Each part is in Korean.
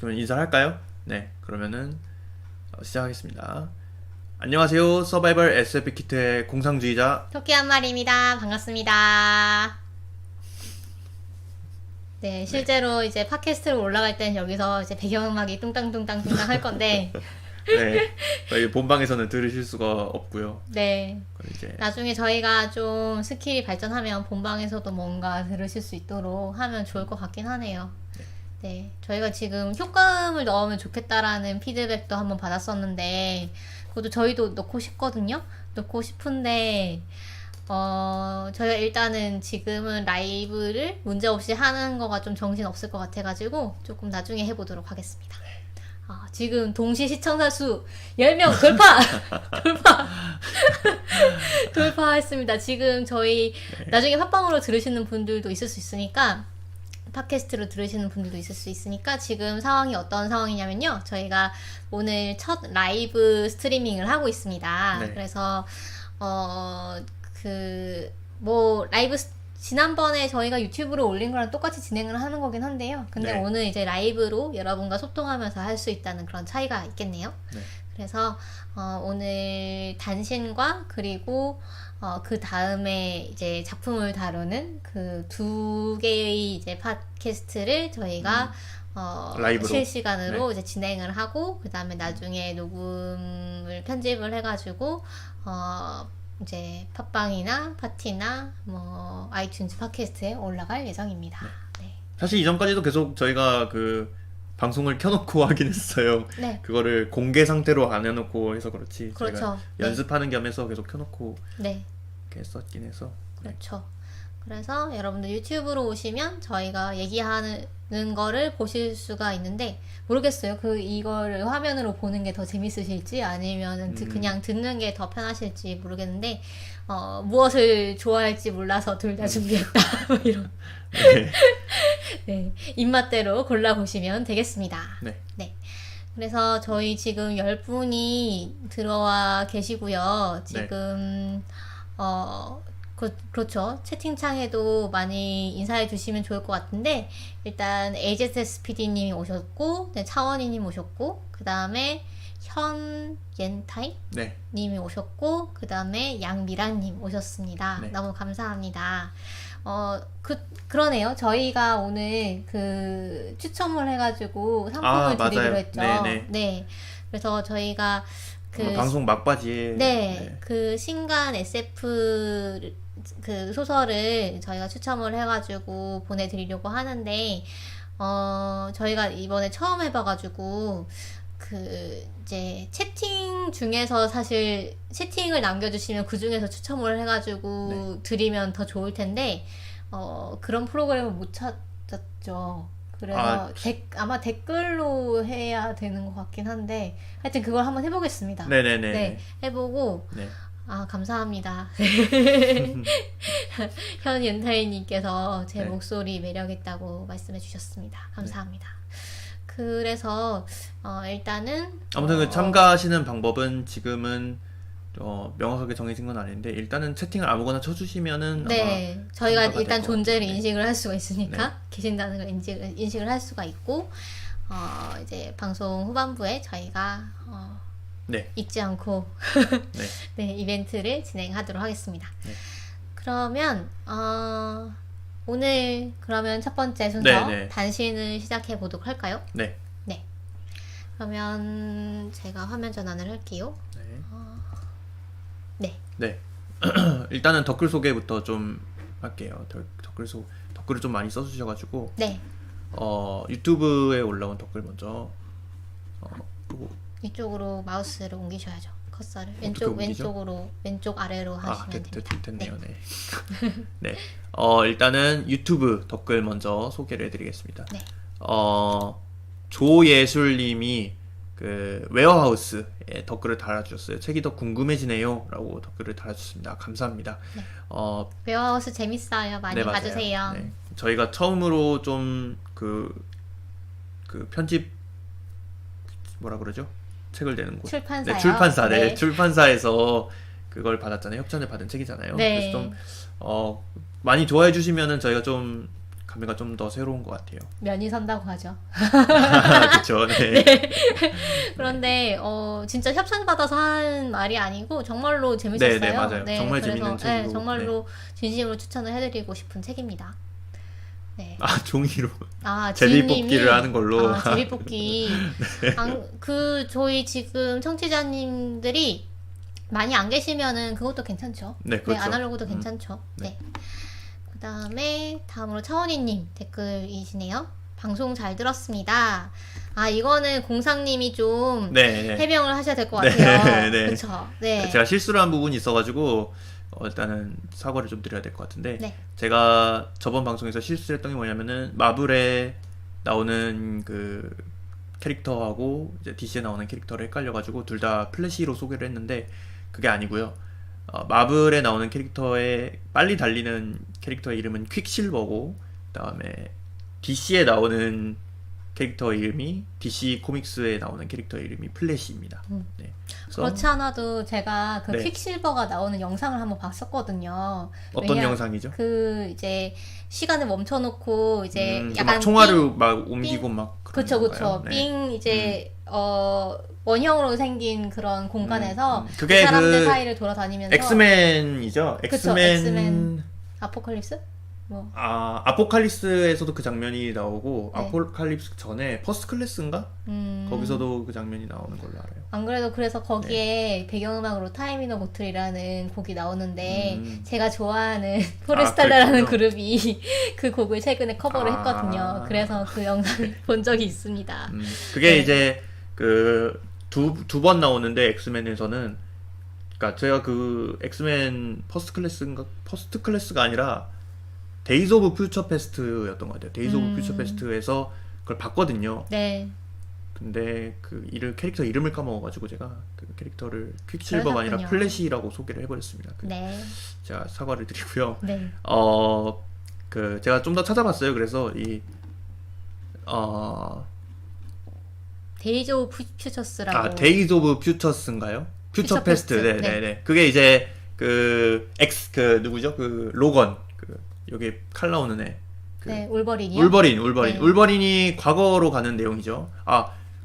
그러면 인사를 할까요? 네, 그러면은 시작하겠습니다. 안녕하세요. 서바이벌 SF 키트의 공상주의자. 토끼 한 마리입니다. 반갑습니다. 네, 실제로 이제 팟캐스트로 올라갈 땐 여기서 이제 배경음악이 뚱땅뚱땅뚱땅 할 건데, 네, 저희 본방에서는 들으실 수가 없고요. 네. 이제 나중에 저희가 좀 스킬이 발전하면 본방에서도 뭔가 들으실 수 있도록 하면 좋을 것 같긴 하네요. 네, 저희가 지금 효과음을 넣으면 좋겠다라는 피드백도 한번 받았었는데, 그것도 저희도 넣고 싶거든요? 넣고 싶은데, 저희가 일단은 지금은 라이브를 문제없이 하는 거가 좀 정신 없을 것 같아가지고, 조금 나중에 해보도록 하겠습니다. 지금 동시 시청자 수 10명 돌파! 돌파했습니다. 지금 저희 나중에 팟빵으로 들으시는 분들도 있을 수 있으니까, 팟캐스트로 들으시는 분들도 있을 수 있으니까 지금 상황이 어떤 상황이냐면요. 저희가 오늘 첫 라이브 스트리밍을 하고 있습니다. 네. 그래서 라이브 지난번에 저희가 유튜브로 올린 거랑 똑같이 진행을 하는 거긴 한데요. 근데 네. 오늘 이제 라이브로 여러분과 소통하면서 할 수 있다는 그런 차이가 있겠네요. 네. 그래서 오늘 단신과 그리고 그 다음에 이제 작품을 다루는 그 두 개의 이제 팟캐스트를 저희가 라이브로. 실시간으로 이제 진행을 하고 그 다음에 나중에 녹음을 편집을 해가지고 이제 팟빵이나 파티나 뭐 아이튠즈 팟캐스트에 올라갈 예정입니다. 네. 사실 이전까지도 계속 저희가 그 방송을 켜놓고 하긴 했어요. 네. 그거를 공개 상태로 안 해놓고 해서 그렇지. 그렇죠. 저희가 네. 연습하는 겸해서 계속 켜놓고 네. 이렇게 했었긴 해서. 그렇죠. 그래서 여러분들 유튜브로 오시면 저희가 얘기하는 거를 보실 수가 있는데 모르겠어요. 이거를 화면으로 보는 게 더 재밌으실지 아니면 그냥 듣는 게 더 편하실지 모르겠는데 무엇을 좋아할지 몰라서 둘 다 준비했다. 뭐 이런. 네. 네, 입맛대로 골라보시면 되겠습니다. 네. 네. 그래서 저희 지금 10분이 들어와 계시고요. 지금 그렇죠. 채팅창에도 많이 인사해 주시면 좋을 것 같은데 일단 AZSPD님이 오셨고 네, 차원이님 오셨고 그 다음에 현옌타이 네. 님이 오셨고 그 다음에 양미란님 오셨습니다. 네. 너무 감사합니다. 그러네요. 저희가 오늘 그 추첨을 해가지고 상품을 드리기로 맞아요. 했죠. 네네. 네. 그래서 저희가 방송 막바지에 네, 그 신간 SF 그 소설을 저희가 추첨을 해가지고 보내드리려고 하는데, 저희가 이번에 처음 해봐가지고, 이제 채팅 중에서 사실 채팅을 남겨주시면 그 중에서 추첨을 해가지고 드리면 더 좋을 텐데, 그런 프로그램을 못 찾았죠. 그래서 아마 댓글로 해야 되는 것 같긴 한데 하여튼 그걸 한번 해보겠습니다. 네네네. 네, 해보고 네. 감사합니다. 현윤타이님께서 제 네. 목소리 매력있다고 말씀해 주셨습니다. 감사합니다. 그래서 일단은 아무튼 그 참가하시는 방법은 지금은 명확하게 정해진 건 아닌데 일단은 채팅을 아무거나 쳐주시면은 네, 아마 저희가 참가가 일단 될것 존재를 같아요. 인식을 할 수가 있으니까 네. 계신다는 걸 인식을 할 수가 있고 이제 방송 후반부에 저희가 네. 잊지 않고 네. 네, 이벤트를 진행하도록 하겠습니다. 네. 그러면 오늘 그러면 첫 번째 순서 네. 단신을 시작해 보도록 할까요? 네. 네. 그러면 제가 화면 전환을 할게요. 네. 네. 네. 일단은 댓글 소개부터 좀 할게요. 댓글을 좀 많이 써주셔가지고 네. 유튜브에 올라온 댓글 먼저 보고 이쪽으로 마우스를 옮기셔야죠. 커서를 어떻게 옮기죠? 왼쪽으로 왼쪽 아래로 하시면 됩니다. 됐네요. 네. 네. 일단은 유튜브 댓글 먼저 소개를 해드리겠습니다. 네. 조예술님이 그 웨어하우스에 댓글을 달아주셨어요. 책이 더 궁금해지네요 라고 댓글을 달아주셨습니다. 감사합니다. 네. 어, 웨어하우스 재밌어요. 많이 네, 맞아요. 봐주세요. 네. 저희가 처음으로 좀 그 편집 뭐라 그러죠? 책을 내는 곳. 출판사요. 네, 출판사. 네. 네. 출판사에서 그걸 받았잖아요. 협찬을 받은 책이잖아요. 네. 그래서 좀 많이 좋아해 주시면은 저희가 좀 감회가 좀 더 새로운 것 같아요. 면이 선다고 하죠. 그렇죠. 네. 그런데 진짜 협찬 받아서 한 말이 아니고 정말로 재밌었어요. 네, 맞아요. 정말 그래서, 재밌는 책이고. 정말로 진심으로 추천을 해드리고 싶은 책입니다. 네. 아, 종이로 지인님이 제비뽑기를 하는 걸로. 제비뽑기. 저희 지금 청취자님들이 많이 안 계시면은 그것도 괜찮죠. 네, 그렇죠. 아날로그도 괜찮죠. 네. 다음으로 차원희님 댓글이시네요. 방송 잘 들었습니다. 이거는 공상님이 좀 네. 해명을 하셔야 될 것 네, 같아요. 네. 그렇죠. 네. 제가 실수를 한 부분이 있어가지고 일단은 사과를 좀 드려야 될 것 같은데 네. 제가 저번 방송에서 실수했던 게 뭐냐면은 마블에 나오는 그 캐릭터하고 이제 DC에 나오는 캐릭터를 헷갈려가지고 둘 다 플래시로 소개를 했는데 그게 아니고요. 마블에 나오는 캐릭터의 빨리 달리는 캐릭터의 이름은 퀵실버고 그다음에 DC에 나오는 캐릭터의 이름이 DC 코믹스에 나오는 캐릭터의 이름이 플래시입니다. 네. 그래서 그렇지 않아도 제가 그 네. 퀵실버가 나오는 영상을 한번 봤었거든요. 어떤 영상이죠? 이제 시간을 멈춰놓고 이제 약간 막 총알을 막 옮기고 막 그런 그쵸. 건가요? 네. 삥 이제 원형으로 생긴 그런 공간에서 그게 그 사람들 그 사이를 돌아다니면서 엑스맨이죠. 그쵸, 엑스맨. 아포칼립스? 뭐 아포칼립스에서도 그 장면이 나오고 네. 아포칼립스 전에 퍼스트 클래스인가? 거기서도 그 장면이 나오는 걸로 알아요. 안 그래도 그래서 거기에 배경음악으로 타임 이너 보틀이라는 곡이 나오는데 제가 좋아하는 포레스텔라라는 그랬군요. 그룹이 그 곡을 최근에 커버를 했거든요. 그래서 그 영상을 본 적이 있습니다. 그게 네. 이제 그 두 번 나오는데 엑스맨에서는 그러니까 제가 그 엑스맨 퍼스트 클래스가 아니라 데이즈 오브 퓨처 페스트였던 것 같아요. 데이즈 오브 퓨처 페스트에서 그걸 봤거든요. 네. 근데 그 캐릭터 이름을 까먹어가지고 제가 그 캐릭터를 퀵실버가 아니라 그러셨군요. 플래시라고 소개를 해버렸습니다. 네. 제가 사과를 드리고요. 네. 제가 좀 더 찾아봤어요. 그래서 데이즈 오브 퓨처스라고. 데이즈 오브 퓨처스인가요? 퓨처 퓨처 페스트. 페스트. 네네네. 그게 이제 누구죠? 그 로건. 여기 칼 나오는 애. 네, 울버린이요? 울버린. 네. 울버린이 과거로 가는 내용이죠.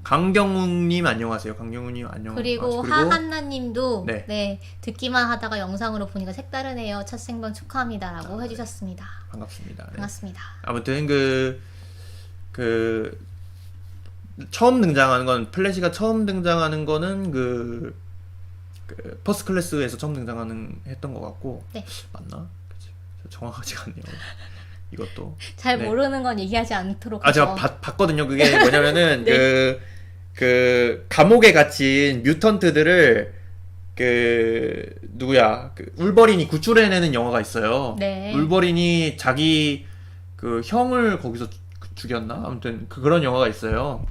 강경웅님 안녕하세요. 강경웅님 안녕하세요. 그리고 하한나님도 네. 듣기만 하다가 영상으로 보니까 색다르네요. 첫 생방 축하합니다라고 해주셨습니다. 반갑습니다. 네. 반갑습니다. 아무튼 처음 등장하는 건 플래시가 처음 등장하는 거는 그 퍼스트 클래스에서 처음 했던 것 같고 네. 맞나? 그치. 정확하지가 않네요. 이것도 잘 네. 모르는 건 얘기하지 않도록 제가 하죠. 봤거든요. 그게 뭐냐면은 네. 그 감옥에 갇힌 뮤턴트들을 울버린이 구출해내는 영화가 있어요. 네. 울버린이 자기 그 형을 거기서 죽였나? 아무튼 그런 영화가 있어요.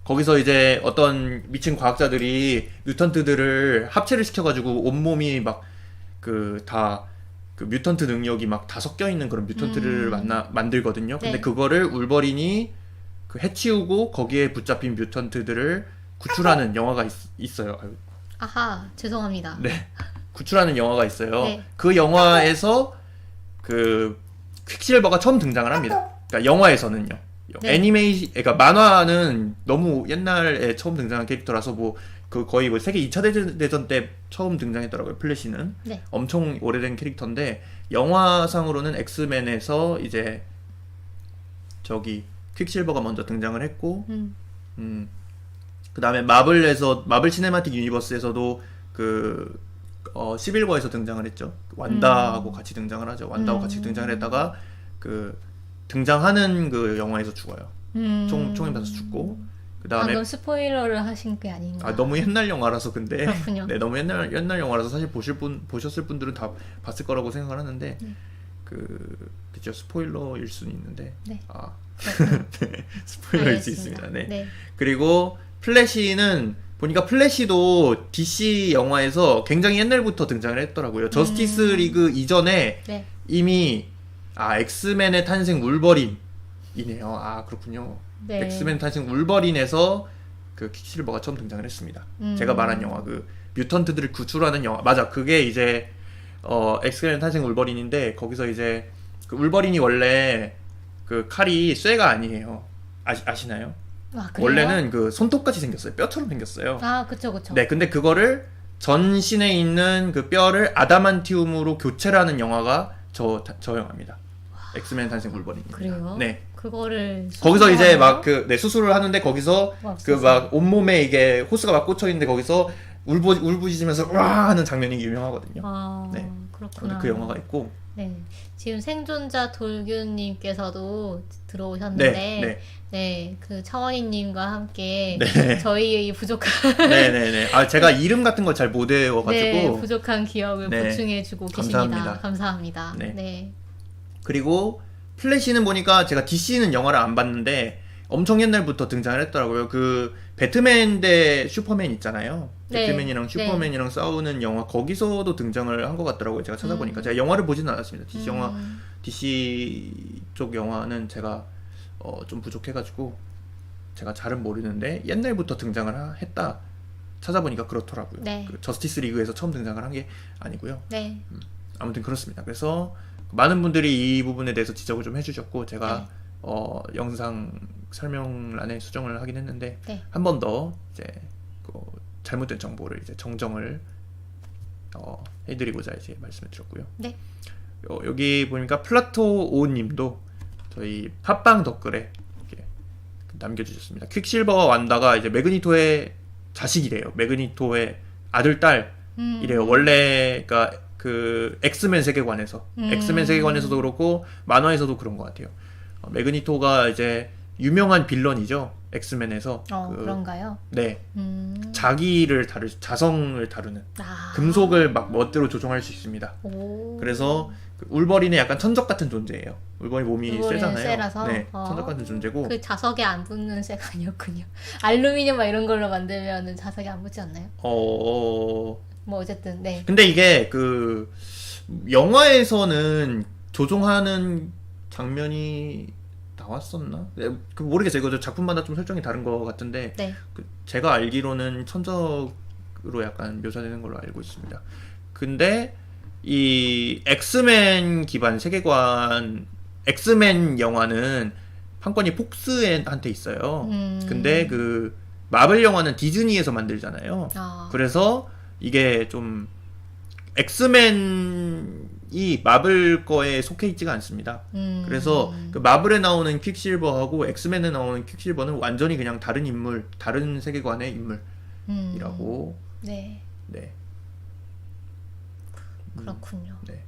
거기서 이제 어떤 미친 과학자들이 뮤턴트들을 합체를 시켜가지고 온몸이 막 그 뮤턴트 능력이 막 다 섞여 있는 그런 뮤턴트를 만들거든요. 근데 네. 그거를 울버린이 해치우고 거기에 붙잡힌 뮤턴트들을 구출하는 영화가 있어요. 아하, 죄송합니다. 네. 구출하는 영화가 있어요. 네. 그 영화에서 그 퀵실버가 처음 등장을 합니다. 그러니까 영화에서는요. 네. 그러니까 만화는 너무 옛날에 처음 등장한 캐릭터라서 거의 세계 2차 대전 때 처음 등장했더라고요. 플래시는. 네. 엄청 오래된 캐릭터인데 영화상으로는 엑스맨에서 이제 퀵실버가 먼저 등장을 했고 그 다음에 마블 시네마틱 유니버스에서도 시빌워에서 등장을 했죠. 완다하고 같이 등장을 하죠. 완다하고 같이 등장을 했다가 등장하는 그 영화에서 죽어요. 총에 맞아서 죽고. 그 다음에 방금 스포일러를 하신 게 아닌가. 너무 옛날 영화라서 근데 그렇군요. 네, 너무 옛날 영화라서 사실 보셨을 분들은 다 봤을 거라고 생각을 하는데 그죠 스포일러일 수는 있는데 네. 네, 스포일러일 수 있습니다. 네. 네. 그리고 플래시는 보니까 플래시도 DC 영화에서 굉장히 옛날부터 등장을 했더라고요. 저스티스 리그 이전에 네. 이미 엑스맨의 탄생 울버린이네요. 그렇군요. 네. 엑스맨 탄생 울버린에서 그 퀵실버가 처음 등장을 했습니다. 제가 말한 영화 뮤턴트들을 구출하는 영화 맞아. 그게 이제 엑스맨 탄생 울버린인데 거기서 이제 그 울버린이 원래 그 칼이 쇠가 아니에요. 아시나요? 아, 그래요? 원래는 그 손톱같이 생겼어요. 뼈처럼 생겼어요. 아, 그쵸, 그쵸. 네, 근데 그거를 전신에 있는 그 뼈를 아담한티움으로 교체를 하는 영화가 저 영화입니다. 엑스맨 탄생 울버린입니다. 그래요? 네. 그거를 거기서 이제 수술하나요? 막 수술을 하는데 거기서 와, 그 막 온몸에 이게 호스가 막 꽂혀 있는데 거기서 울부짖으면서 와 하는 장면이 유명하거든요. 아, 네. 그렇구나. 그 영화가 있고. 네. 지금 생존자 돌균님께서도 들어오셨는데, 네, 네, 그 차원희님과 함께 네. 저희의 이 부족한, 네네네. 아, 제가 이름 같은 걸 잘 못 네, 외워가지고. 부족한 기억을 네. 보충해주고 감사합니다. 계십니다. 감사합니다. 네. 네. 그리고 플래시는 보니까 제가 DC는 영화를 안 봤는데 엄청 옛날부터 등장을 했더라고요. 그 배트맨 대 슈퍼맨 있잖아요. 네. 배트맨이랑 슈퍼맨이랑 싸우는 영화 거기서도 등장을 한 것 같더라고요. 제가 찾아보니까 제가 영화를 보지는 않았습니다. DC 영화 DC 쪽 영화는 제가 좀 부족해가지고 제가 잘은 모르는데 옛날부터 등장을 했다 찾아보니까 그렇더라고요. 네. 그 저스티스 리그에서 처음 등장을 한 게 아니고요. 네. 아무튼 그렇습니다. 그래서 많은 분들이 이 부분에 대해서 지적을 좀 해주셨고 제가 영상 설명란에 수정을 하긴 했는데 네. 한 번 더 이제 그 잘못된 정보를 이제 정정을 해드리고자 이제 말씀을 드렸고요. 네. 여기 보니까 플라토 오님도 저희 팟빵 댓글에 이렇게 남겨주셨습니다. 퀵실버와 완다가 이제 매그니토의 자식이래요. 매그니토의 아들 딸이래요. 원래가 그 엑스맨 세계관에서 엑스맨 세계관에서도 그렇고 만화에서도 그런 것 같아요. 매그니토가 이제 유명한 빌런이죠. 엑스맨에서. 그런가요? 네. 자성을 다루는 아. 금속을 막 멋대로 조종할 수 있습니다. 오. 그래서 그 울버린의 약간 천적 같은 존재예요. 울버린 몸이 울버린 세잖아요. 세라서? 네, 천적 같은 존재고. 그 자석에 안 붙는 쇠가 아니었군요. 알루미늄 막 이런 걸로 만들면은 자석에 안 붙지 않나요? 뭐 어쨌든 네. 근데 이게 그 영화에서는 조종하는 장면이 나왔었나? 네, 그 모르겠어요. 이거 작품마다 좀 설정이 다른 것 같은데 네. 제가 알기로는 천적으로 약간 묘사되는 걸로 알고 있습니다. 근데 이 엑스맨 기반 세계관 엑스맨 영화는 판권이 폭스한테 있어요. 근데 그 마블 영화는 디즈니에서 만들잖아요. 그래서 이게 좀 엑스맨이 마블 거에 속해 있지가 않습니다. 그래서 그 마블에 나오는 퀵실버하고 엑스맨에 나오는 퀵실버는 완전히 그냥 다른 인물, 다른 세계관의 인물이라고. 네. 네. 그렇군요. 네.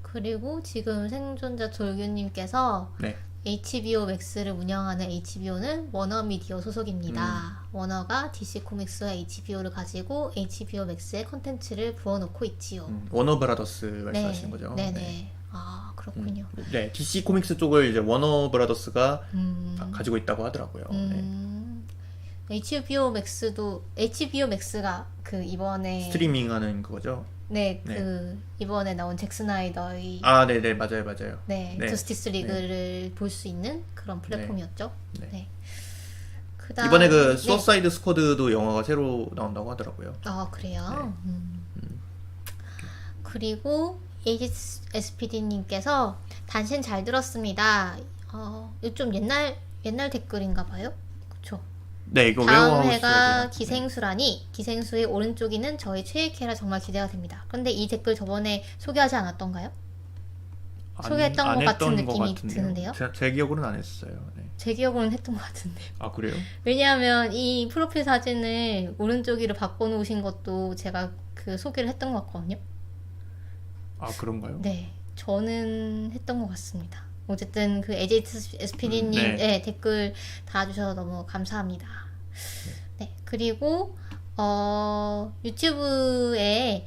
그리고 지금 생존자 졸규님께서 네. HBO 맥스를 운영하는 HBO는 워너미디어 소속입니다. 워너가 DC 코믹스와 HBO를 가지고 HBO 맥스에 컨텐츠를 부어놓고 있지요. 워너브라더스 말씀하시는 네. 거죠? 네네. 네. 아, 그렇군요. 네, DC 코믹스 쪽을 이제 워너브라더스가 가지고 있다고 하더라고요. 네. HBO 맥스가 그 이번에 스트리밍하는 그거죠. 네, 네. 그 이번에 나온 잭 스나이더의 네네, 맞아요. 네, 네. 저스티스 리그를 볼 수 있는 그런 플랫폼이었죠. 네. 네. 이번에 그 네. 수어사이드 스쿼드도 영화가 새로 나온다고 하더라고요. 아, 그래요? 그리고 HSPD님께서 단신 잘 들었습니다. 이거 좀 옛날 댓글인가 봐요. 그쵸? 네, 이거 다음 외워하고 회가 있어야 돼요. 기생수라니 기생수의 오른쪽이는 저희 최애캐라 정말 기대가 됩니다. 그런데 이 댓글 저번에 소개하지 않았던가요? 소개했던 안 것 같은 했던 것 느낌이 같은데요. 드는데요? 제 기억으로는 안 했어요. 네. 제 기억으로는 했던 것 같은데요. 아, 그래요? 왜냐하면 이 프로필 사진을 오른쪽으로 바꿔놓으신 것도 제가 그 소개를 했던 것 같거든요. 아, 그런가요? 네, 저는 했던 것 같습니다. 어쨌든 그 AJSPD님 네. 댓글 달아주셔서 너무 감사합니다. 네, 그리고 유튜브에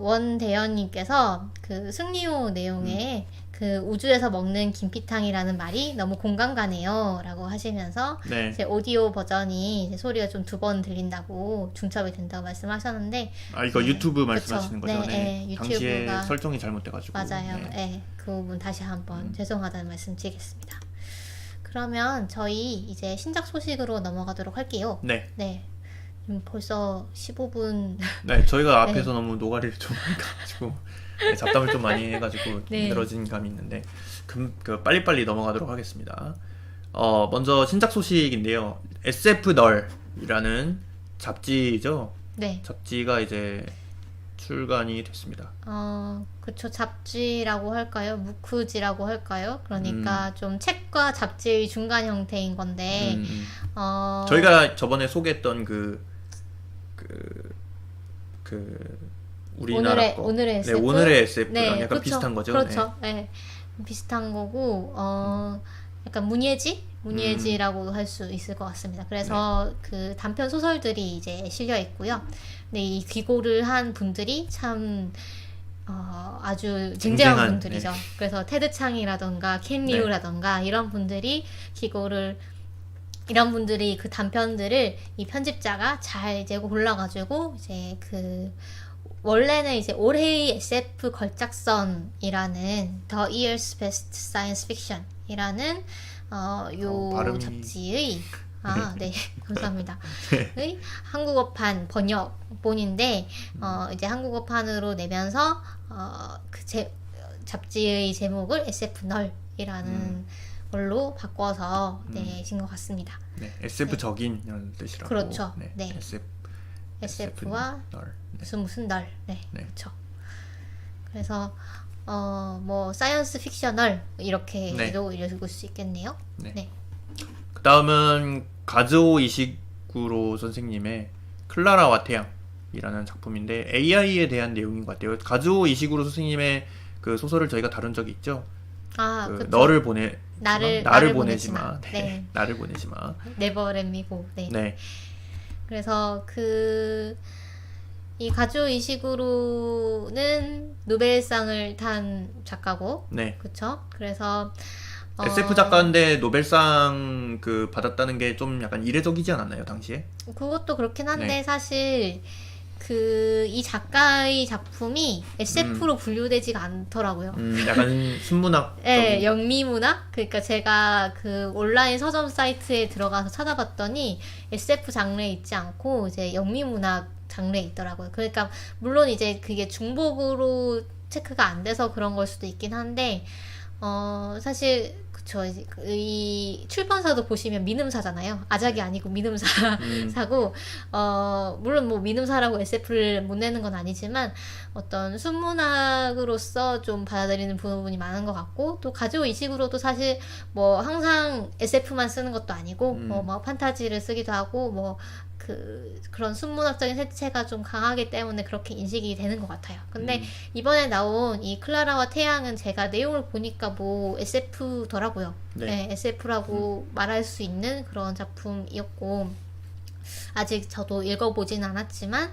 원대현님께서 그 승리호 내용에 그 우주에서 먹는 김피탕이라는 말이 너무 공감 가네요 라고 하시면서 네. 제 오디오 버전이 이제 소리가 좀 2번 들린다고 중첩이 된다고 말씀하셨는데 이거 네, 유튜브 그쵸. 말씀하시는 거죠? 네, 당시에 유튜브가 설정이 잘못돼가지고. 맞아요. 네. 네, 그 부분 다시 한번 죄송하다는 말씀 드리겠습니다. 그러면 저희 이제 신작 소식으로 넘어가도록 할게요. 네. 네. 벌써 15분. 네, 저희가 네. 앞에서 너무 노가리를 좀 많이 가가지고. 잡담을 좀 많이 해가지고 네. 늘어진 감이 있는데 그 빨리빨리 넘어가도록 하겠습니다. 먼저 신작 소식인데요. SF 널이라는 잡지죠. 네. 잡지가 이제 출간이 됐습니다. 그쵸. 잡지라고 할까요? 무쿠지라고 할까요? 그러니까 좀 책과 잡지의 중간 형태인 건데, 저희가 저번에 소개했던 우리나라 거. 오늘의 네, SF? 오늘의 SF랑 네, 약간 그쵸. 비슷한 거죠. 그렇죠. 네. 비슷한 거고, 약간 문예지라고 할 수 있을 것 같습니다. 그래서 그 단편 소설들이 이제 실려 있고요. 근데 이 기고를 한 분들이 참 아주 쟁쟁한 분들이죠. 그래서 테드 창이라던가 켄 리우라던가 이런 분들이 이런 분들이 그 단편들을 이 편집자가 잘 이제 골라가지고 이제 원래는 이제 올해의 SF 걸작선이라는 The Year's Best Science Fiction이라는 요 발음이... 잡지의 네, 감사합니다. 의 한국어판 번역본인데 이제 한국어판으로 내면서 잡지의 제목을 SF 널이라는 걸로 바꿔서 내신 것 같습니다. 네, SF 적인 이런 뜻이라고. 그렇죠. 네. SF와 무슨 널. 네. 그렇죠. 그래서 뭐 사이언스 픽셔널 이렇게도 읽을 수 있겠네요. 네. 그 다음은 가즈오 이시구로 선생님의 클라라와 태양이라는 작품인데 AI에 대한 내용인 것 같아요. 가즈오 이시구로 선생님의 그 소설을 저희가 다룬 적이 있죠. 너를 나를 보내지 마. 네. 나를 보내지 마. Never Let Me Go. 네. 그래서 이 가즈오 이시구로는 노벨상을 탄 작가고, 네. 그렇죠. 그래서 SF 작가인데 노벨상 받았다는 게 좀 약간 이례적이지 않았나요, 당시에? 그것도 그렇긴 한데 사실 이 작가의 작품이 SF로 분류되지가 않더라고요. 약간 순문학. 네, 영미문학. 그러니까 제가 온라인 서점 사이트에 들어가서 찾아봤더니 SF 장르에 있지 않고 이제 영미문학 장르에 있더라고요. 그러니까 물론 이제 그게 중복으로 체크가 안 돼서 그런 걸 수도 있긴 한데 사실 그쵸. 이 출판사도 보시면 민음사잖아요. 아작이 아니고 민음사고 물론 뭐 민음사라고 SF를 못 내는 건 아니지만 어떤 순문학으로서 좀 받아들이는 부분이 많은 것 같고, 또 가즈오 이식으로도 사실 뭐 항상 SF만 쓰는 것도 아니고 뭐 판타지를 쓰기도 하고 뭐 그런 순문학적인 색채가 좀 강하기 때문에 그렇게 인식이 되는 것 같아요. 근데 이번에 나온 이 클라라와 태양은 제가 내용을 보니까 뭐 SF더라고요. 네, SF라고 말할 수 있는 그런 작품이었고, 아직 저도 읽어보진 않았지만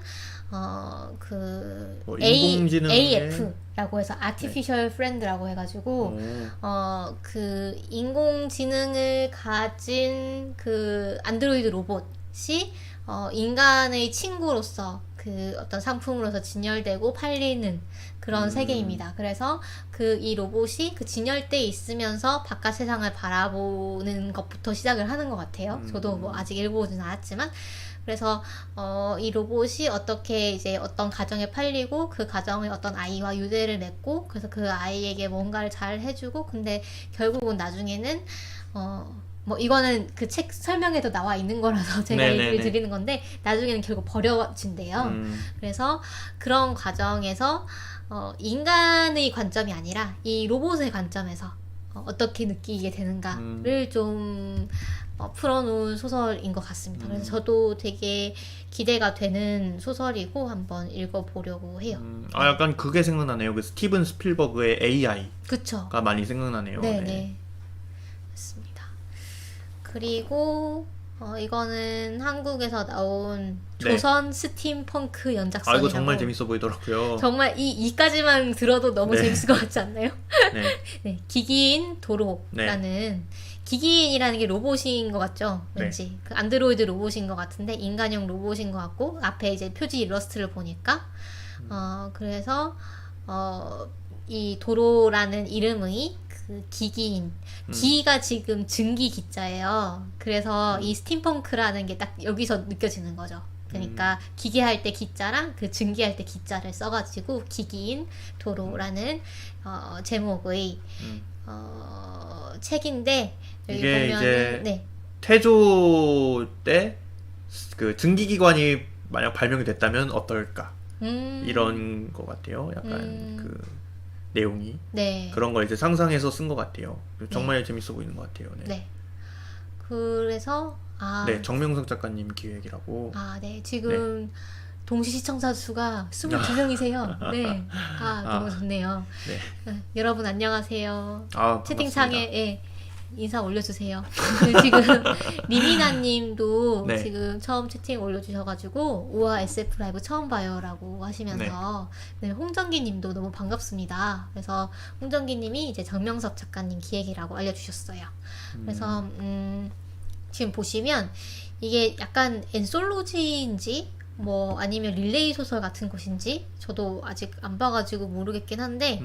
뭐 AF라고 해서 Artificial Friend라고 해가지고 인공지능을 가진 안드로이드 로봇이 인간의 친구로서 어떤 상품으로서 진열되고 팔리는 그런 세계입니다. 그래서 이 로봇이 진열대에 있으면서 바깥 세상을 바라보는 것부터 시작을 하는 것 같아요. 저도 뭐 아직 읽어보진 않았지만, 그래서 이 로봇이 어떻게 이제 어떤 가정에 팔리고 그 가정에 어떤 아이와 유대를 맺고, 그래서 그 아이에게 뭔가를 잘 해주고, 근데 결국은 나중에는 뭐 이거는 그 책 설명에도 나와 있는 거라서 제가 얘기를 드리는 건데, 나중에는 결국 버려진대요. 그래서 그런 과정에서 인간의 관점이 아니라 이 로봇의 관점에서 어떻게 느끼게 되는가를 좀 풀어놓은 소설인 것 같습니다. 그래서 저도 되게 기대가 되는 소설이고 한번 읽어보려고 해요. 약간 그게 생각나네요. 그 스티븐 스필버그의 AI가 그쵸. 많이 생각나네요. 네네. 맞습니다. 그리고 이거는 한국에서 나온 조선 스팀펑크 연작선이라고. 이거 정말 재밌어 보이더라고요. 정말 이까지만 들어도 너무 재밌을 것 같지 않나요? 네. 기기인 도로라는 기기인이라는 게 로봇인 것 같죠? 왠지 안드로이드 로봇인 것 같은데 인간형 로봇인 것 같고, 앞에 이제 표지 일러스트를 보니까 그래서 이 도로라는 이름의 기기인, 기가 지금 증기 기자예요. 그래서 이 스팀펑크라는 게 딱 여기서 느껴지는 거죠. 그러니까 기계할 때 기자랑 그 증기할 때 기자를 써가지고 기기인 도로라는 제목의 책인데 여기 이게 보면은 이제 네. 태조 때 그 증기기관이 만약 발명이 됐다면 어떨까 이런 것 같아요. 약간 그 내용이 네. 그런 걸 이제 상상해서 쓴 것 같아요. 정말 재밌어 보이는 것 같아요. 네. 네. 그래서 네, 정명석 작가님 기획이라고. 네. 지금 동시 시청자 수가 22명이세요. 네. 너무 좋네요. 네. 여러분 안녕하세요. 반갑습니다. 채팅창에 인사 올려주세요. 지금 리미나님도 네. 지금 처음 채팅 올려주셔가지고 우와 SF 라이브 처음 봐요라고 하시면서 네, 홍정기님도 너무 반갑습니다. 그래서 홍정기님이 이제 정명섭 작가님 기획이라고 알려주셨어요. 그래서 지금 보시면 이게 약간 엔솔로지인지 뭐 아니면 릴레이 소설 같은 것인지 저도 아직 안 봐가지고 모르겠긴 한데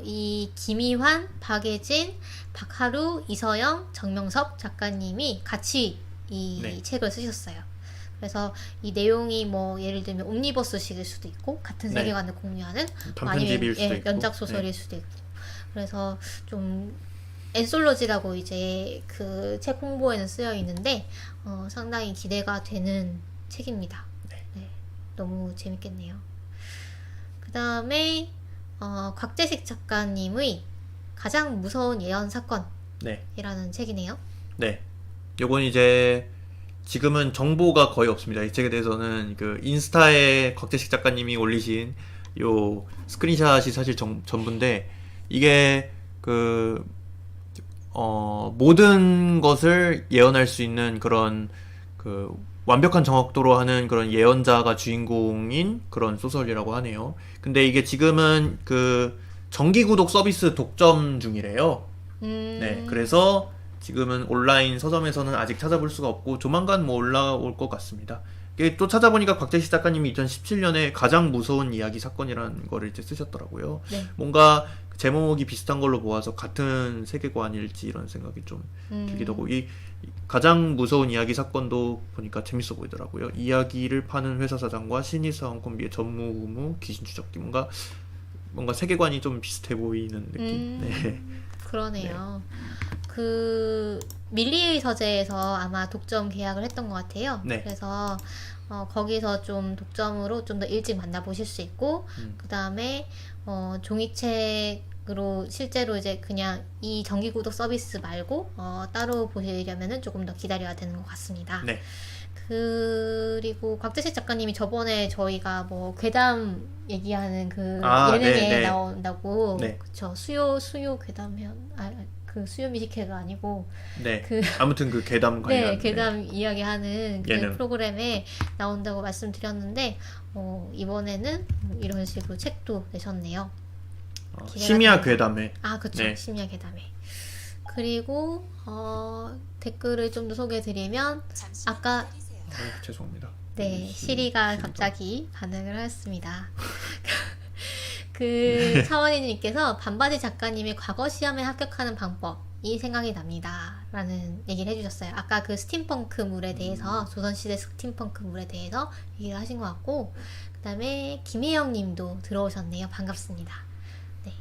이 김희환, 박예진, 박하루, 이서영, 정명섭 작가님이 같이 이 책을 쓰셨어요. 그래서 이 내용이 뭐 예를 들면 옴니버스식일 수도 있고 같은 세계관을 공유하는 단편집일 수도 있고 연작 소설일 수도 있고 그래서 좀 엔솔로지라고 이제 그 책 홍보에는 쓰여 있는데 상당히 기대가 되는 책입니다. 네, 너무 재밌겠네요. 그 다음에 곽재식 작가님의 가장 무서운 예언 사건이라는 책이네요. 네, 요건 이제 지금은 정보가 거의 없습니다. 이 책에 대해서는 그 인스타에 곽재식 작가님이 올리신 요 스크린샷이 사실 전부인데 이게 그 모든 것을 예언할 수 있는 그런 그 완벽한 정확도로 하는 그런 예언자가 주인공인 그런 소설이라고 하네요. 근데 이게 지금은 그 정기 구독 서비스 독점 중이래요. 네, 그래서 지금은 온라인 서점에서는 아직 찾아볼 수가 없고 조만간 뭐 올라올 것 같습니다. 이게 또 찾아보니까 곽재식 작가님이 2017년에 가장 무서운 이야기 사건이라는 거를 이제 쓰셨더라고요. 네. 뭔가 제목이 비슷한 걸로 보아서 같은 세계관일지 이런 생각이 좀 들기도 하고 이 가장 무서운 이야기 사건도 보니까 재밌어 보이더라고요. 이야기를 파는 회사 사장과 신입사원 콤비의 전무후무 귀신 추적기 뭔가 세계관이 좀 비슷해 보이는 느낌. 네. 그러네요. 그 밀리의 서재에서 아마 독점 계약을 했던 것 같아요. 네. 그래서 거기서 좀 독점으로 좀 더 일찍 만나보실 수 있고 그 다음에 종이책으로 실제로 이제 그냥 이 정기구독 서비스 말고 따로 보시려면은 조금 더 기다려야 되는 것 같습니다. 네. 그리고 곽재식 작가님이 저번에 저희가 뭐 괴담 얘기하는 그 예능에 네. 나온다고 네. 그쵸 수요 괴담편 그 수요 미식회가 아니고 네. 그 아무튼 그 괴담 관련 괴담 이야기하는 그 예능. 프로그램에 나온다고 말씀드렸는데 이번에는 이런 식으로 책도 내셨네요. 심야 괴담회. 그쵸. 네. 심야 괴담회. 그리고 댓글을 좀 더 소개해드리면 아까 죄송합니다. 네, 시리가 갑자기 반응을 하였습니다. 그 차원희님께서 반바지 작가님의 과거 시험에 합격하는 방법이 생각이 납니다. 라는 얘기를 해주셨어요. 아까 그 스팀펑크물에 대해서, 조선시대 스팀펑크물에 대해서 얘기를 하신 것 같고, 그 다음에 김혜영 님도 들어오셨네요. 반갑습니다. 네.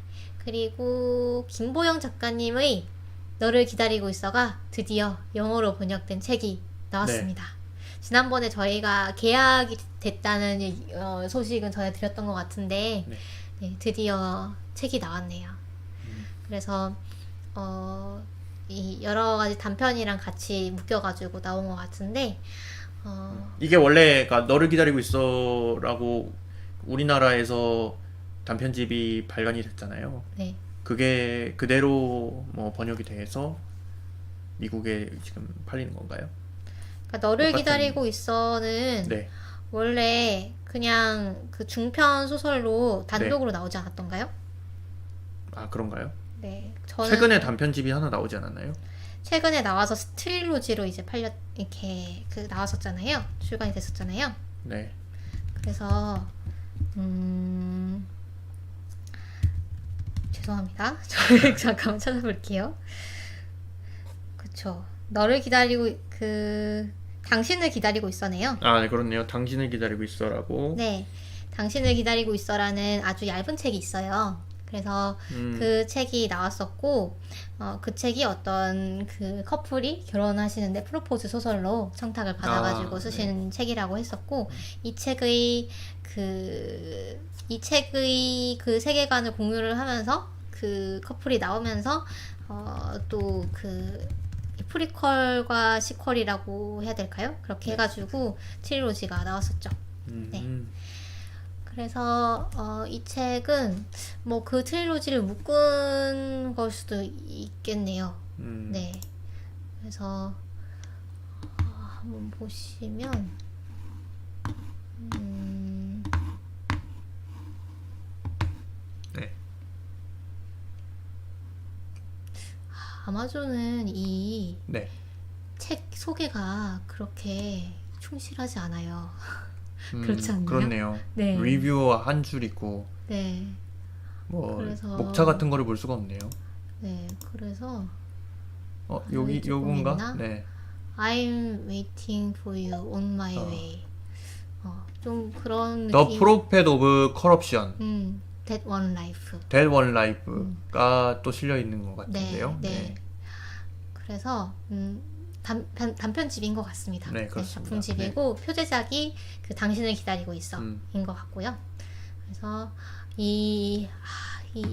그리고 김보영 작가님의 너를 기다리고 있어가 드디어 영어로 번역된 책이 나왔습니다. 네. 지난번에 저희가 계약이 됐다는 소식은 전해드렸던 것 같은데 네, 드디어 책이 나왔네요. 그래서 이 여러 가지 단편이랑 같이 묶여가지고 나온 것 같은데 이게 원래 너를 기다리고 있어라고 우리나라에서 단편집이 발간이 됐잖아요. 네. 그게 그대로 뭐 번역이 돼서 미국에 지금 팔리는 건가요? 그러니까 너를 기다리고 있어는 네. 원래 그냥 그 중편 소설로 단독으로 나오지 않았던가요? 그런가요? 네. 최근에 단편집이 하나 나오지 않았나요? 최근에 나와서 트릴로지로 이제 이렇게 나왔었잖아요. 출간이 됐었잖아요. 네. 그래서 죄송합니다. 저를 잠깐만 찾아볼게요. 그쵸. 너를 기다리고 당신을 기다리고 있어네요. 아, 네, 그렇네요. 당신을 기다리고 있어라고. 네, 당신을 기다리고 있어라는 아주 얇은 책이 있어요. 그래서 그 책이 나왔었고, 그 책이 어떤 그 커플이 결혼하시는데 프로포즈 소설로 청탁을 받아가지고 쓰신 책이라고 했었고, 이 책의 그 세계관을 공유를 하면서 그 커플이 나오면서 또 그 프리퀄과 시퀄이라고 해야 될까요? 그렇게 해가지고 트릴로지가 나왔었죠. 네. 그래서 이 책은 뭐 그 트릴로지를 묶은 걸 수도 있겠네요. 네. 그래서 한번 보시면 네. 아마존은 이 네. 책 소개가 그렇게 충실하지 않아요. 그렇지 않나요? 그렇네요. 네. 리뷰 한 줄 있고 네. 뭐 그래서- 목차 같은 거를 볼 수가 없네요. 네. 그래서 여기 조금 요건가? 있나? 네. I'm waiting for you on my way. 좀 그런 The 느낌. Prophet of Corruption, That One Life. That One Life가 또 실려 있는 것 같은데요. 네. 그래서 단편집인 것 같습니다. 네, 그렇습니다. 작품집이고 표제작이 그 당신을 기다리고 있어인 것 같고요. 그래서 이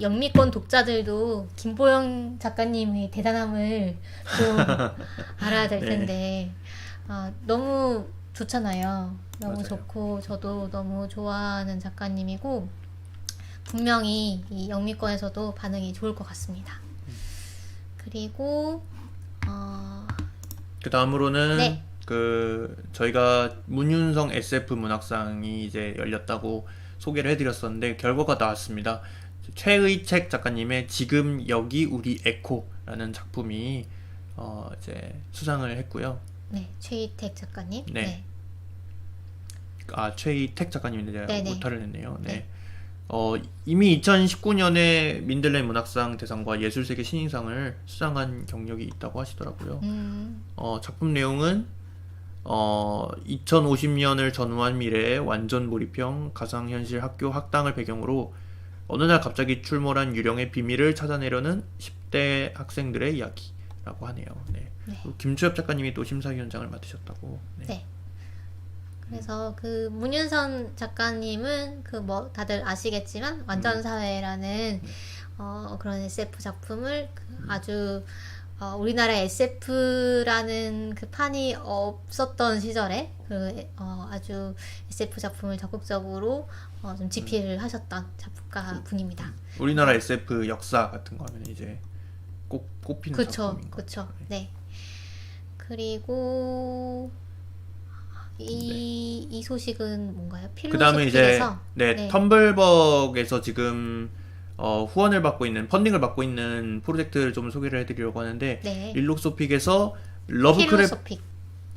영미권 독자들도 김보영 작가님의 대단함을 좀 알아야 될 텐데 너무 좋잖아요. 너무 맞아요. 좋고 저도 너무 좋아하는 작가님이고 분명히 이 영미권에서도 반응이 좋을 것 같습니다. 그리고 그 다음으로는 네. 그 저희가 문윤성 SF 문학상이 이제 열렸다고 소개를 해드렸었는데 결과가 나왔습니다. 최의책 작가님의 지금 여기 우리 에코라는 작품이 이제 수상을 했고요. 네, 최희택 작가님. 네. 최희택 작가님인데 제가 네네. 오타를 냈네요. 네. 네. 이미 2019년에 민들레 문학상 대상과 예술세계 신인상을 수상한 경력이 있다고 하시더라고요. 작품 내용은 2050년을 전후한 미래의 완전 몰입형 가상현실 학교 학당을 배경으로 어느 날 갑자기 출몰한 유령의 비밀을 찾아내려는 10대 학생들의 이야기라고 하네요. 네. 네. 그리고 김추엽 작가님이 또 심사위원장을 맡으셨다고. 네. 네. 그래서 그 문윤선 작가님은 그 뭐 다들 아시겠지만 완전사회라는 그런 SF 작품을 아주 우리나라 SF라는 그 판이 없었던 시절에 아주 SF 작품을 적극적으로 좀 집필을 하셨던 작곡가 분입니다. 우리나라 SF 역사 같은 거 하면 이제 꼭 꼽히는 그쵸, 작품인 것 그쵸. 같아요. 네. 그리고 이 소식은 뭔가요? 그 다음에 이제 필로소피에서 네, 텀블벅에서 지금 후원을 받고 있는 펀딩을 받고 있는 프로젝트를 좀 소개를 해드리려고 하는데 네. 일록소픽에서 러브크래프트 필로소픽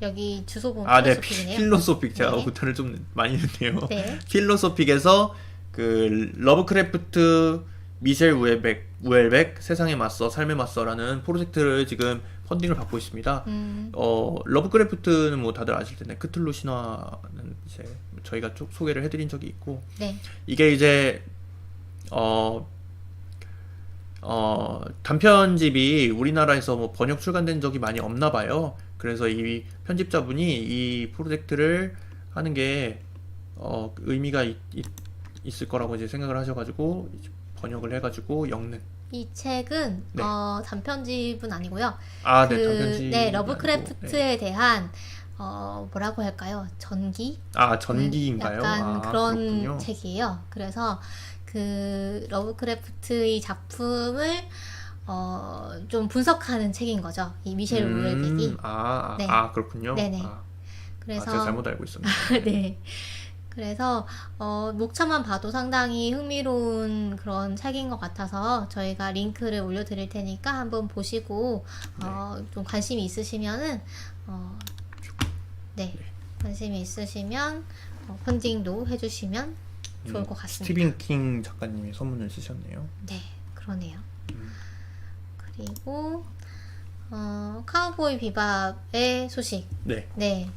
여기 주소 보면 네, 필로소픽이네요. 필로소픽 제가 네. 오타를 좀 많이 했네요. 네. 필로소픽에서 그 러브크래프트 미셸 우엘백 세상에 맞서 삶에 맞서라는 프로젝트를 지금 펀딩을 받고 있습니다. 러브크래프트는 뭐 다들 아실 텐데 크툴루 신화는 이제 저희가 소개를 해드린 적이 있고 네. 이게 이제 단편집이 우리나라에서 뭐 번역 출간된 적이 많이 없나 봐요. 그래서 이 편집자분이 이 프로젝트를 하는 게 의미가 있을 거라고 이제 생각을 하셔가지고 번역을 해가지고 읽는. 이 책은 네. 단편집은 아니고요. 네, 단편집이 네, 아니고, 러브크래프트에 대한 뭐라고 할까요? 전기? 전기인가요? 약간 그런 그렇군요. 책이에요. 그래서 그 러브크래프트의 작품을 좀 분석하는 책인 거죠. 이 미셸 우엘백이. 네. 그렇군요. 네네. 그래서 제가 잘못 알고 있었네요. 네. 그래서 목차만 봐도 상당히 흥미로운 그런 책인 것 같아서 저희가 링크를 올려드릴 테니까 한번 보시고 좀 관심이 있으시면은 관심이 있으시면 펀딩도 해주시면 좋을 것 같습니다. 스티븐 킹 작가님이 선문을 쓰셨네요. 네, 그러네요. 그리고 카우보이 비밥의 소식. 네. 네,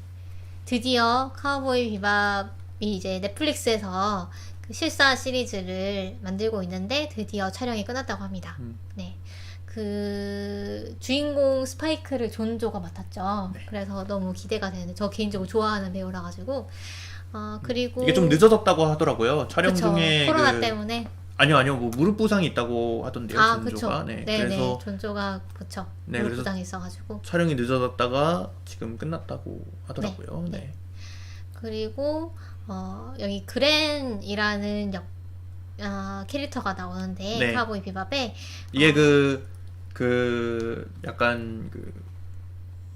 드디어 카우보이 비밥이 이제 넷플릭스에서 그 실사 시리즈를 만들고 있는데 드디어 촬영이 끝났다고 합니다. 네. 그 주인공 스파이크를 존조가 맡았죠. 네. 그래서 너무 기대가 되는데 저 개인적으로 좋아하는 배우라 가지고 그리고 이게 좀 늦어졌다고 하더라고요. 촬영 그쵸. 중에 코로나 때문에 아니요 뭐 무릎 부상이 있다고 하던데요. 존조가. 그쵸. 네. 네네. 그래서 존조가 그쵸. 네, 무릎 그래서 부상이 있어가지고. 촬영이 늦어졌다가 지금 끝났다고 하더라고요. 네. 그리고 여기 그랜이라는 캐릭터가 나오는데 네. 카우보이 비밥에 이게 약간 그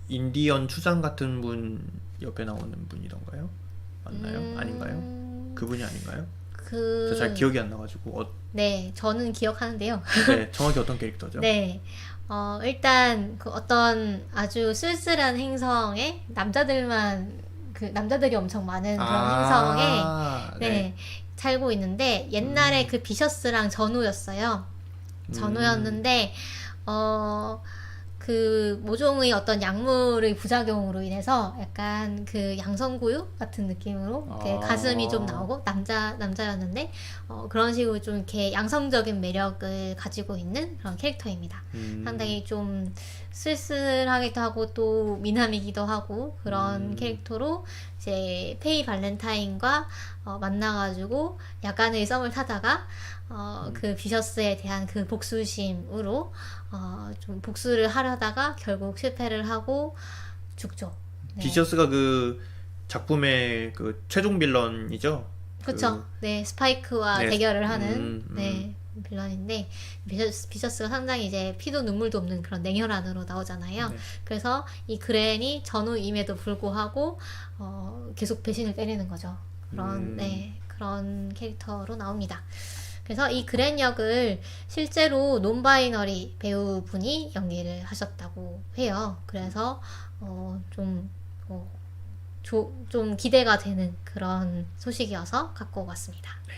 인디언 추장 같은 분 옆에 나오는 분이던가요? 맞나요? 아닌가요? 그분이 아닌가요? 저 잘 기억이 안 나가지고 네, 저는 기억하는데요. 네, 정확히 어떤 캐릭터죠? 네, 일단 그 어떤 아주 쓸쓸한 행성에 남자들이 엄청 많은 그런 행성에 네. 살고 있는데 옛날에 그 비셔스랑 전우였어요. 전우였는데 그 모종의 어떤 약물의 부작용으로 인해서 약간 그 양성구육 같은 느낌으로 이렇게 가슴이 좀 나오고 남자였는데 그런 식으로 좀 이렇게 양성적인 매력을 가지고 있는 그런 캐릭터입니다. 상당히 좀 쓸쓸하기도 하고 또 미남이기도 하고 그런 캐릭터로 이제 페이 발렌타인과 만나가지고 야간의 썸을 타다가 그 비셔스에 대한 그 복수심으로 좀 복수를 하려다가 결국 실패를 하고 죽죠. 네. 비셔스가 그 작품의 그 최종 빌런이죠? 그쵸. 네, 스파이크와 네. 대결을 하는 네, 빌런인데 비셔스가 상당히 이제 피도 눈물도 없는 그런 냉혈한으로 나오잖아요. 네. 그래서 이 그랜이 전우임에도 불구하고 계속 배신을 때리는 거죠. 그런 캐릭터로 나옵니다. 그래서 이 그랜 역을 실제로 논바이너리 배우분이 연기를 하셨다고 해요. 그래서 좀 기대가 되는 그런 소식이어서 갖고 왔습니다. 네.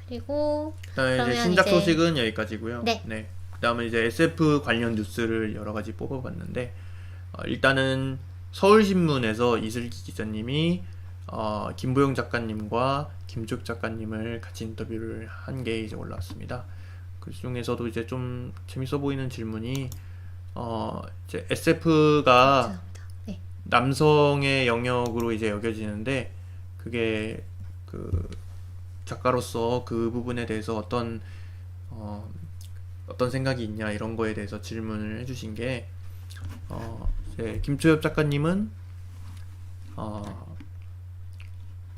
그리고 그다음에 이제 그러면 신작 이제- 소식은 여기까지고요. 네. 그다음에 이제 SF 관련 뉴스를 여러 가지 뽑아봤는데 일단은 서울신문에서 이슬기 기자님이 김보영 작가님과 김주혁 작가님을 같이 인터뷰를 한 게 이제 올라왔습니다. 그 중에서도 이제 좀 재밌어 보이는 질문이 이제 SF가 감사합니다. 네. 남성의 영역으로 이제 여겨지는데 그게 그 작가로서 그 부분에 대해서 어떤 생각이 있냐 이런 거에 대해서 질문을 해주신 게 이제 김초엽 작가님은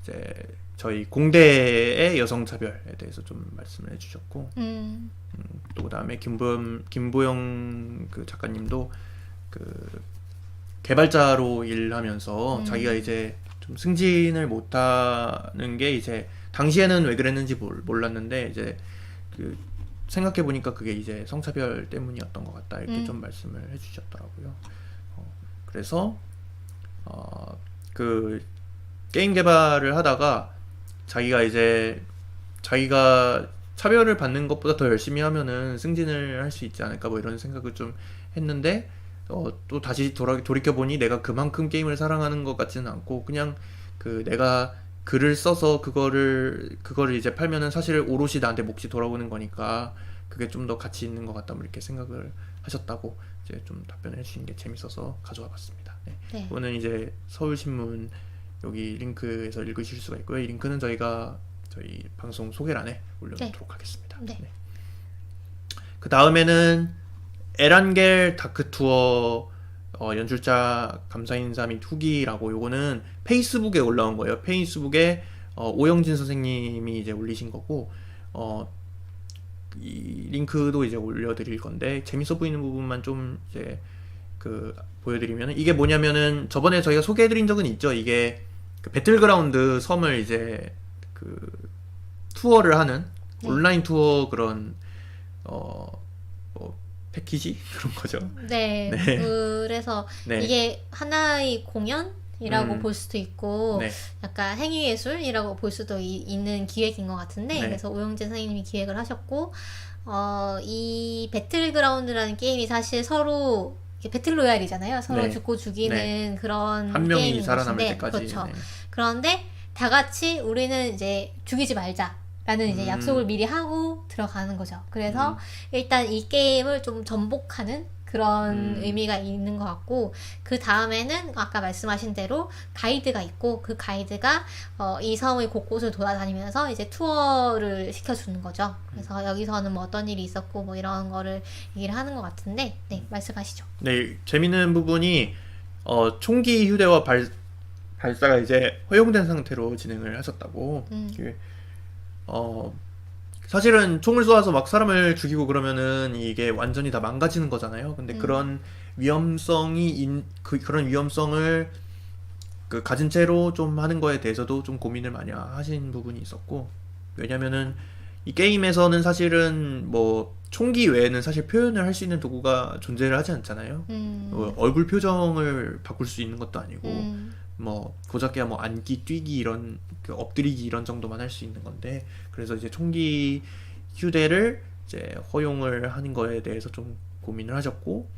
이제 저희 공대의 여성 차별에 대해서 좀 말씀을 해주셨고 또 그다음에 김보영 그 작가님도 그 개발자로 일하면서 자기가 이제 좀 승진을 못하는 게 이제 당시에는 왜 그랬는지 몰랐는데 이제 그 생각해 보니까 그게 이제 성차별 때문이었던 것 같다 이렇게 좀 말씀을 해주셨더라고요. 그래서 그 게임 개발을 하다가 자기가 차별을 받는 것보다 더 열심히 하면은 승진을 할 수 있지 않을까 뭐 이런 생각을 좀 했는데 또 다시 돌이켜보니 내가 그만큼 게임을 사랑하는 것 같지는 않고 그냥 그 내가 글을 써서 그거를 이제 팔면은 사실 오롯이 나한테 몫이 돌아오는 거니까 그게 좀 더 가치 있는 것 같다 뭐 이렇게 생각을 하셨다고 이제 좀 답변을 해주신 게 재밌어서 가져와 봤습니다. 네. 네. 이거는 이제 서울신문 여기 링크에서 읽으실 수가 있고요. 이 링크는 저희 방송 소개란에 올려놓도록 하겠습니다. 네. 그 다음에는 에란겔 다크 투어 연출자 감사 인사 및 후기라고 요거는 페이스북에 올라온 거예요. 페이스북에 오영진 선생님이 이제 올리신 거고 이 링크도 이제 올려드릴 건데 재밌어 보이는 부분만 좀 이제 보여드리면 이게 뭐냐면은 저번에 저희가 소개해드린 적은 있죠. 이게 그 배틀그라운드 섬을 이제 투어를 하는 온라인 투어 그런 패키지 그런 거죠. 네. 네. 그래서 네. 이게 하나의 공연이라고 볼 수도 있고 네. 약간 행위예술이라고 볼 수도 있는 기획인 것 같은데 네. 그래서 오영재 선생님이 기획을 하셨고 이 배틀그라운드라는 게임이 사실 서로 이렇게 배틀로얄이잖아요. 서로 네. 죽고 죽이는 그런 한 명이 게임인 살아남을 것인데, 때까지. 그렇죠. 네. 그런데 다 같이 우리는 이제 죽이지 말자라는 이제 약속을 미리 하고 들어가는 거죠. 그래서 일단 이 게임을 좀 전복하는 그런 의미가 있는 것 같고, 그 다음에는 아까 말씀하신 대로 가이드가 있고, 그 가이드가 이 섬의 곳곳을 돌아다니면서 이제 투어를 시켜주는 거죠. 그래서 여기서는 뭐 어떤 일이 있었고 뭐 이런 거를 얘기를 하는 것 같은데, 네, 말씀하시죠. 네, 재밌는 부분이 총기 휴대와 발사가 이제 허용된 상태로 진행을 하셨다고. 이게, 사실은 총을 쏘아서 막 사람을 죽이고 그러면은 이게 완전히 다 망가지는 거잖아요. 근데 그런 그런 위험성을 가진 채로 좀 하는 거에 대해서도 좀 고민을 많이 하신 부분이 있었고, 왜냐면은 이 게임에서는 사실은 뭐 총기 외에는 사실 표현을 할 수 있는 도구가 존재를 하지 않잖아요. 얼굴 표정을 바꿀 수 있는 것도 아니고, 뭐 고작해야 뭐 앉기, 뛰기 이런 엎드리기 이런 정도만 할 수 있는 건데, 그래서 이제 총기 휴대를 이제 허용을 하는 거에 대해서 좀 고민을 하셨고,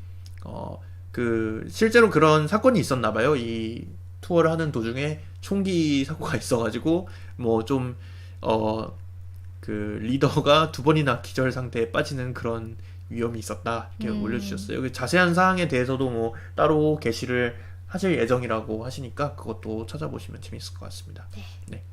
실제로 그런 사건이 있었나 봐요. 이 투어를 하는 도중에 총기 사고가 있어가지고 뭐 좀 리더가 2번이나 기절 상태에 빠지는 그런 위험이 있었다 이렇게 올려주셨어요. 그 자세한 사항에 대해서도 뭐 따로 게시를 하실 예정이라고 하시니까 그것도 찾아보시면 재밌을 것 같습니다. 네.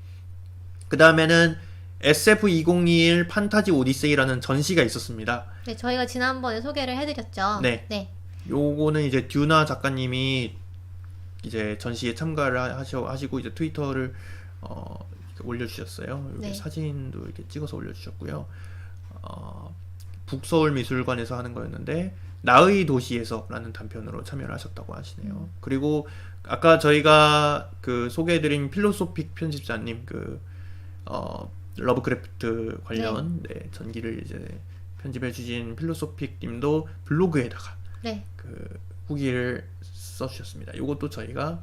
그 다음에는 SF2021 판타지 오디세이라는 전시가 있었습니다. 네, 저희가 지난번에 소개를 해드렸죠. 네. 네. 요거는 이제 듀나 작가님이 이제 전시에 참가를 하시고 이제 트위터를 이렇게 올려주셨어요. 여기 네. 사진도 이렇게 찍어서 올려주셨고요. 북서울 미술관에서 하는 거였는데 나의 도시에서라는 단편으로 참여를 하셨다고 하시네요. 그리고 아까 저희가 소개해드린 필로소픽 편집자님 러브크래프트 관련 네, 전기를 이제 편집해주신 필로소픽님도 블로그에다가 네. 후기를 써주셨습니다. 이것도 저희가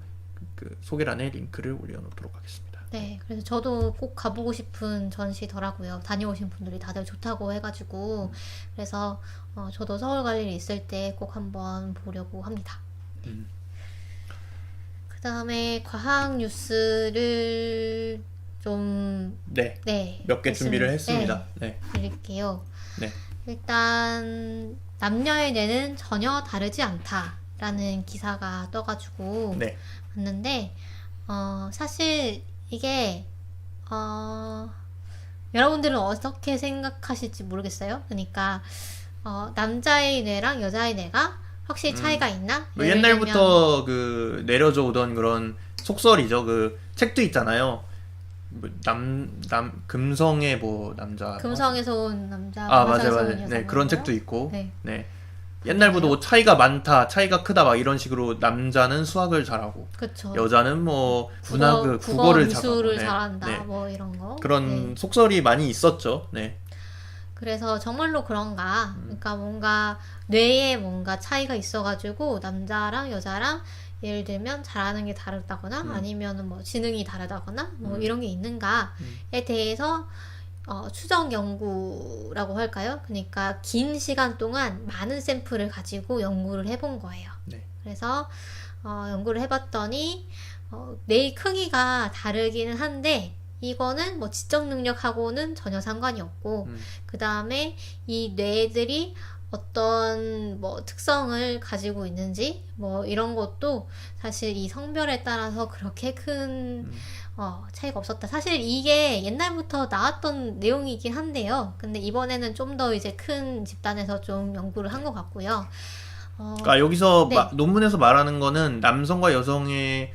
소개란에 링크를 올려놓도록 하겠습니다. 네, 그래서 저도 꼭 가보고 싶은 전시더라고요. 다녀오신 분들이 다들 좋다고 해가지고, 그래서 저도 서울 갈 일이 있을 때 꼭 한번 보려고 합니다. 그 다음에 과학 뉴스를 좀 네, 몇 개 준비를 했습니다. 네. 드릴게요. 네. 일단 남녀의 뇌는 전혀 다르지 않다라는 기사가 떠가지고 네. 봤는데, 사실 이게 여러분들은 어떻게 생각하실지 모르겠어요. 그러니까 남자의 뇌랑 여자의 뇌가 확실히 차이가 있나? 뭐 옛날부터 내려져 오던 그런 속설이죠. 책도 있잖아요. 뭐 금성의 뭐 남자. 금성에서 온 남자, 맞아요, 화성에서 온 맞아요. 여자 네, 그런 책도 있고. 네. 네. 옛날부터 뭐 차이가 많다, 차이가 크다 막 이런 식으로 남자는 수학을 잘하고, 그쵸. 여자는 뭐 국어를 미술을 미술을 잘한다, 네. 뭐 이런 거. 그런 네. 속설이 많이 있었죠. 네. 그래서 정말로 그런가? 그러니까 뭔가 뇌에 뭔가 차이가 있어가지고 남자랑 여자랑 예를 들면 잘하는 게 다르다거나 아니면은 뭐 지능이 다르다거나 뭐 이런 게 있는가에 대해서 추정 연구라고 할까요? 그러니까 긴 시간 동안 많은 샘플을 가지고 연구를 해본 거예요. 네. 그래서 연구를 해봤더니 뇌의 크기가 다르기는 한데 이거는 뭐 지적 능력하고는 전혀 상관이 없고 그 다음에 이 뇌들이 어떤 뭐 특성을 가지고 있는지 뭐 이런 것도 사실 이 성별에 따라서 그렇게 큰 차이가 없었다. 사실 이게 옛날부터 나왔던 내용이긴 한데요. 근데 이번에는 좀 더 이제 큰 집단에서 좀 연구를 한 것 같고요. 그러니까 여기서 네. 논문에서 말하는 거는 남성과 여성의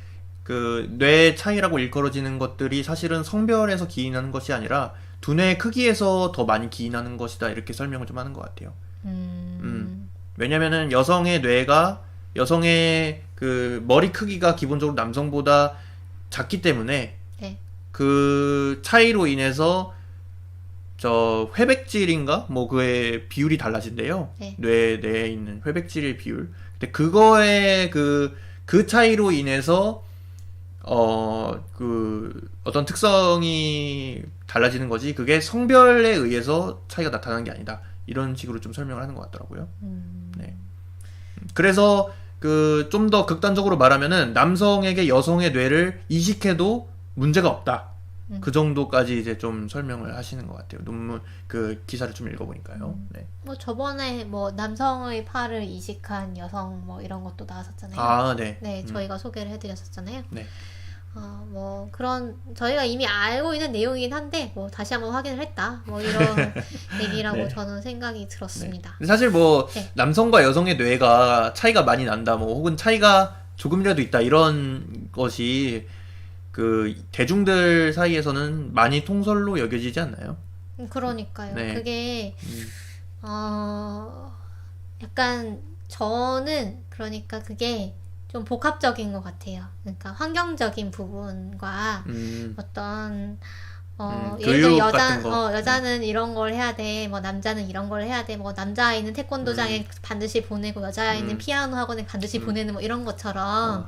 뇌 차이라고 일컬어지는 것들이 사실은 성별에서 기인하는 것이 아니라 두뇌의 크기에서 더 많이 기인하는 것이다 이렇게 설명을 좀 하는 것 같아요. 왜냐면은 여성의 머리 크기가 기본적으로 남성보다 작기 때문에 네. 그 차이로 인해서 회백질인가 뭐 그의 비율이 달라진대요. 네. 뇌에 있는 회백질의 비율. 근데 그거의 그 차이로 인해서 어떤 특성이 달라지는 거지 그게 성별에 의해서 차이가 나타나는 게 아니다. 이런 식으로 좀 설명을 하는 것 같더라고요. 네. 그래서 그 좀 더 극단적으로 말하면은 남성에게 여성의 뇌를 이식해도 문제가 없다. 그 정도까지 이제 좀 설명을 하시는 것 같아요. 논문 그 기사를 좀 읽어보니까요. 네. 뭐 저번에 뭐 남성의 팔을 이식한 여성 뭐 이런 것도 나왔었잖아요. 아, 네. 네, 저희가 소개를 해드렸었잖아요. 네. 뭐 그런 저희가 이미 알고 있는 내용이긴 한데 뭐 다시 한번 확인을 했다. 뭐 이런 얘기라고 네. 저는 생각이 들었습니다. 근데 사실 뭐 네. 남성과 여성의 뇌가 차이가 많이 난다, 뭐 혹은 차이가 조금이라도 있다 이런 것이 그 대중들 사이에서는 많이 통설로 여겨지지 않나요? 그러니까요. 네. 그게 음, 약간 저는 그러니까 그게 좀 복합적인 것 같아요. 그러니까 환경적인 부분과 어떤 예를 들어 교육 같은 거. 여자는 이런 걸 해야 돼. 뭐 남자는 이런 걸 해야 돼. 뭐 남자아이는 태권도장에 반드시 보내고 여자아이는 피아노 학원에 반드시 보내는 뭐 이런 것처럼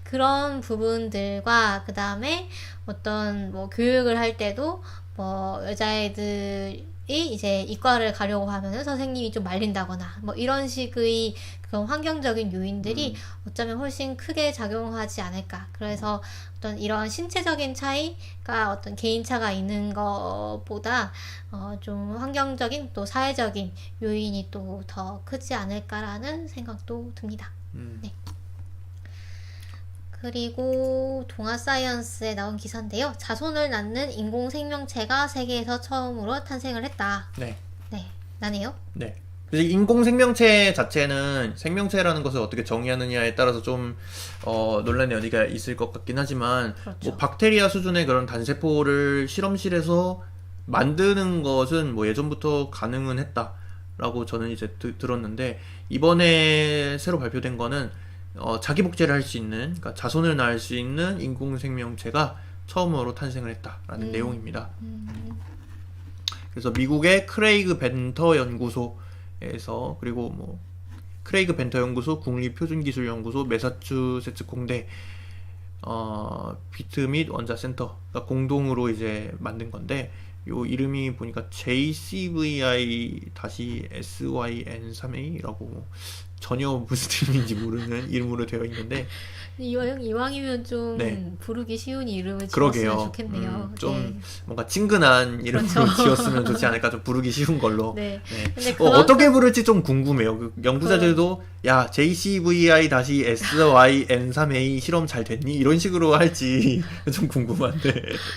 그런 부분들과 그다음에 어떤 뭐 교육을 할 때도 뭐 여자애들이 이제 이과를 가려고 하면은 선생님이 좀 말린다거나 뭐 이런 식의 그런 환경적인 요인들이 어쩌면 훨씬 크게 작용하지 않을까. 그래서 어떤 이런 신체적인 차이가 어떤 개인차가 있는 것보다 좀 환경적인 또 사회적인 요인이 또 더 크지 않을까라는 생각도 듭니다. 네. 그리고 동아사이언스에 나온 기사인데요. 자손을 낳는 인공생명체가 세계에서 처음으로 탄생을 했다. 네. 네, 나네요. 네. 그래서 인공생명체 자체는 생명체라는 것을 어떻게 정의하느냐에 따라서 좀 논란의 여지가 있을 것 같긴 하지만 그렇죠. 뭐 박테리아 수준의 그런 단세포를 실험실에서 만드는 것은 뭐 예전부터 가능은 했다라고 저는 이제 들었는데 이번에 새로 발표된 거는 자기 복제를 할 수 있는, 그러니까 자손을 낳을 수 있는 인공생명체가 처음으로 탄생을 했다라는 내용입니다. 그래서 미국의 크레이그 벤터 연구소에서, 그리고 뭐 크레이그 벤터 연구소, 국립표준기술연구소, 매사추세츠 공대 비트 및 원자센터가 공동으로 이제 만든 건데, 요 이름이 보니까 JCVI-SYN3A라고 전혀 무슨 이름인지 모르는 이름으로 되어 있는데, 이왕이면 좀 네. 부르기 쉬운 이름을 그러게요. 지었으면 좋겠네요. 좀 뭔가 친근한 이름으로 그렇죠. 지었으면 좋지 않을까, 좀 부르기 쉬운 걸로. 네. 네. 근데 어떻게 부를지 좀 궁금해요. 그 연구자들도 야, JCVI-SYN3A 실험 잘 됐니? 이런 식으로 할지 좀 궁금한데.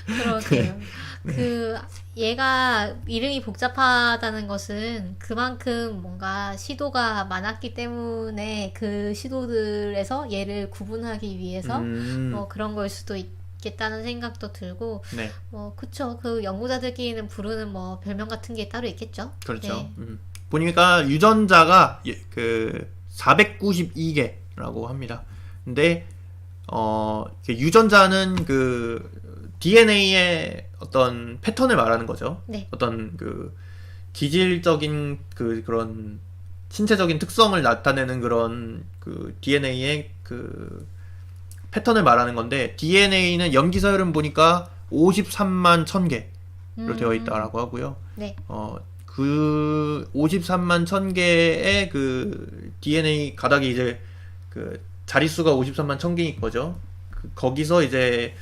그러게요. 그 얘가 이름이 복잡하다는 것은 그만큼 뭔가 시도가 많았기 때문에 그 시도들에서 얘를 구분하기 위해서 뭐 그런 걸 수도 있겠다는 생각도 들고 네. 뭐 그쵸. 그 연구자들끼리는 부르는 뭐 별명 같은 게 따로 있겠죠. 그렇죠. 네. 보니까 유전자가 그 492개라고 합니다. 근데 유전자는 그 DNA의 어떤 패턴을 말하는 거죠. 네. 어떤 그 기질적인 그런 신체적인 특성을 나타내는 그런 그 DNA의 그 패턴을 말하는 건데, DNA는 염기서열은 보니까 53만 1000개로 되어 있다라고 하고요. 네. 그 53만 1000개의 그 DNA 가닥이 이제 그 자릿수가 53만 1000개인 거죠. 거기서 이제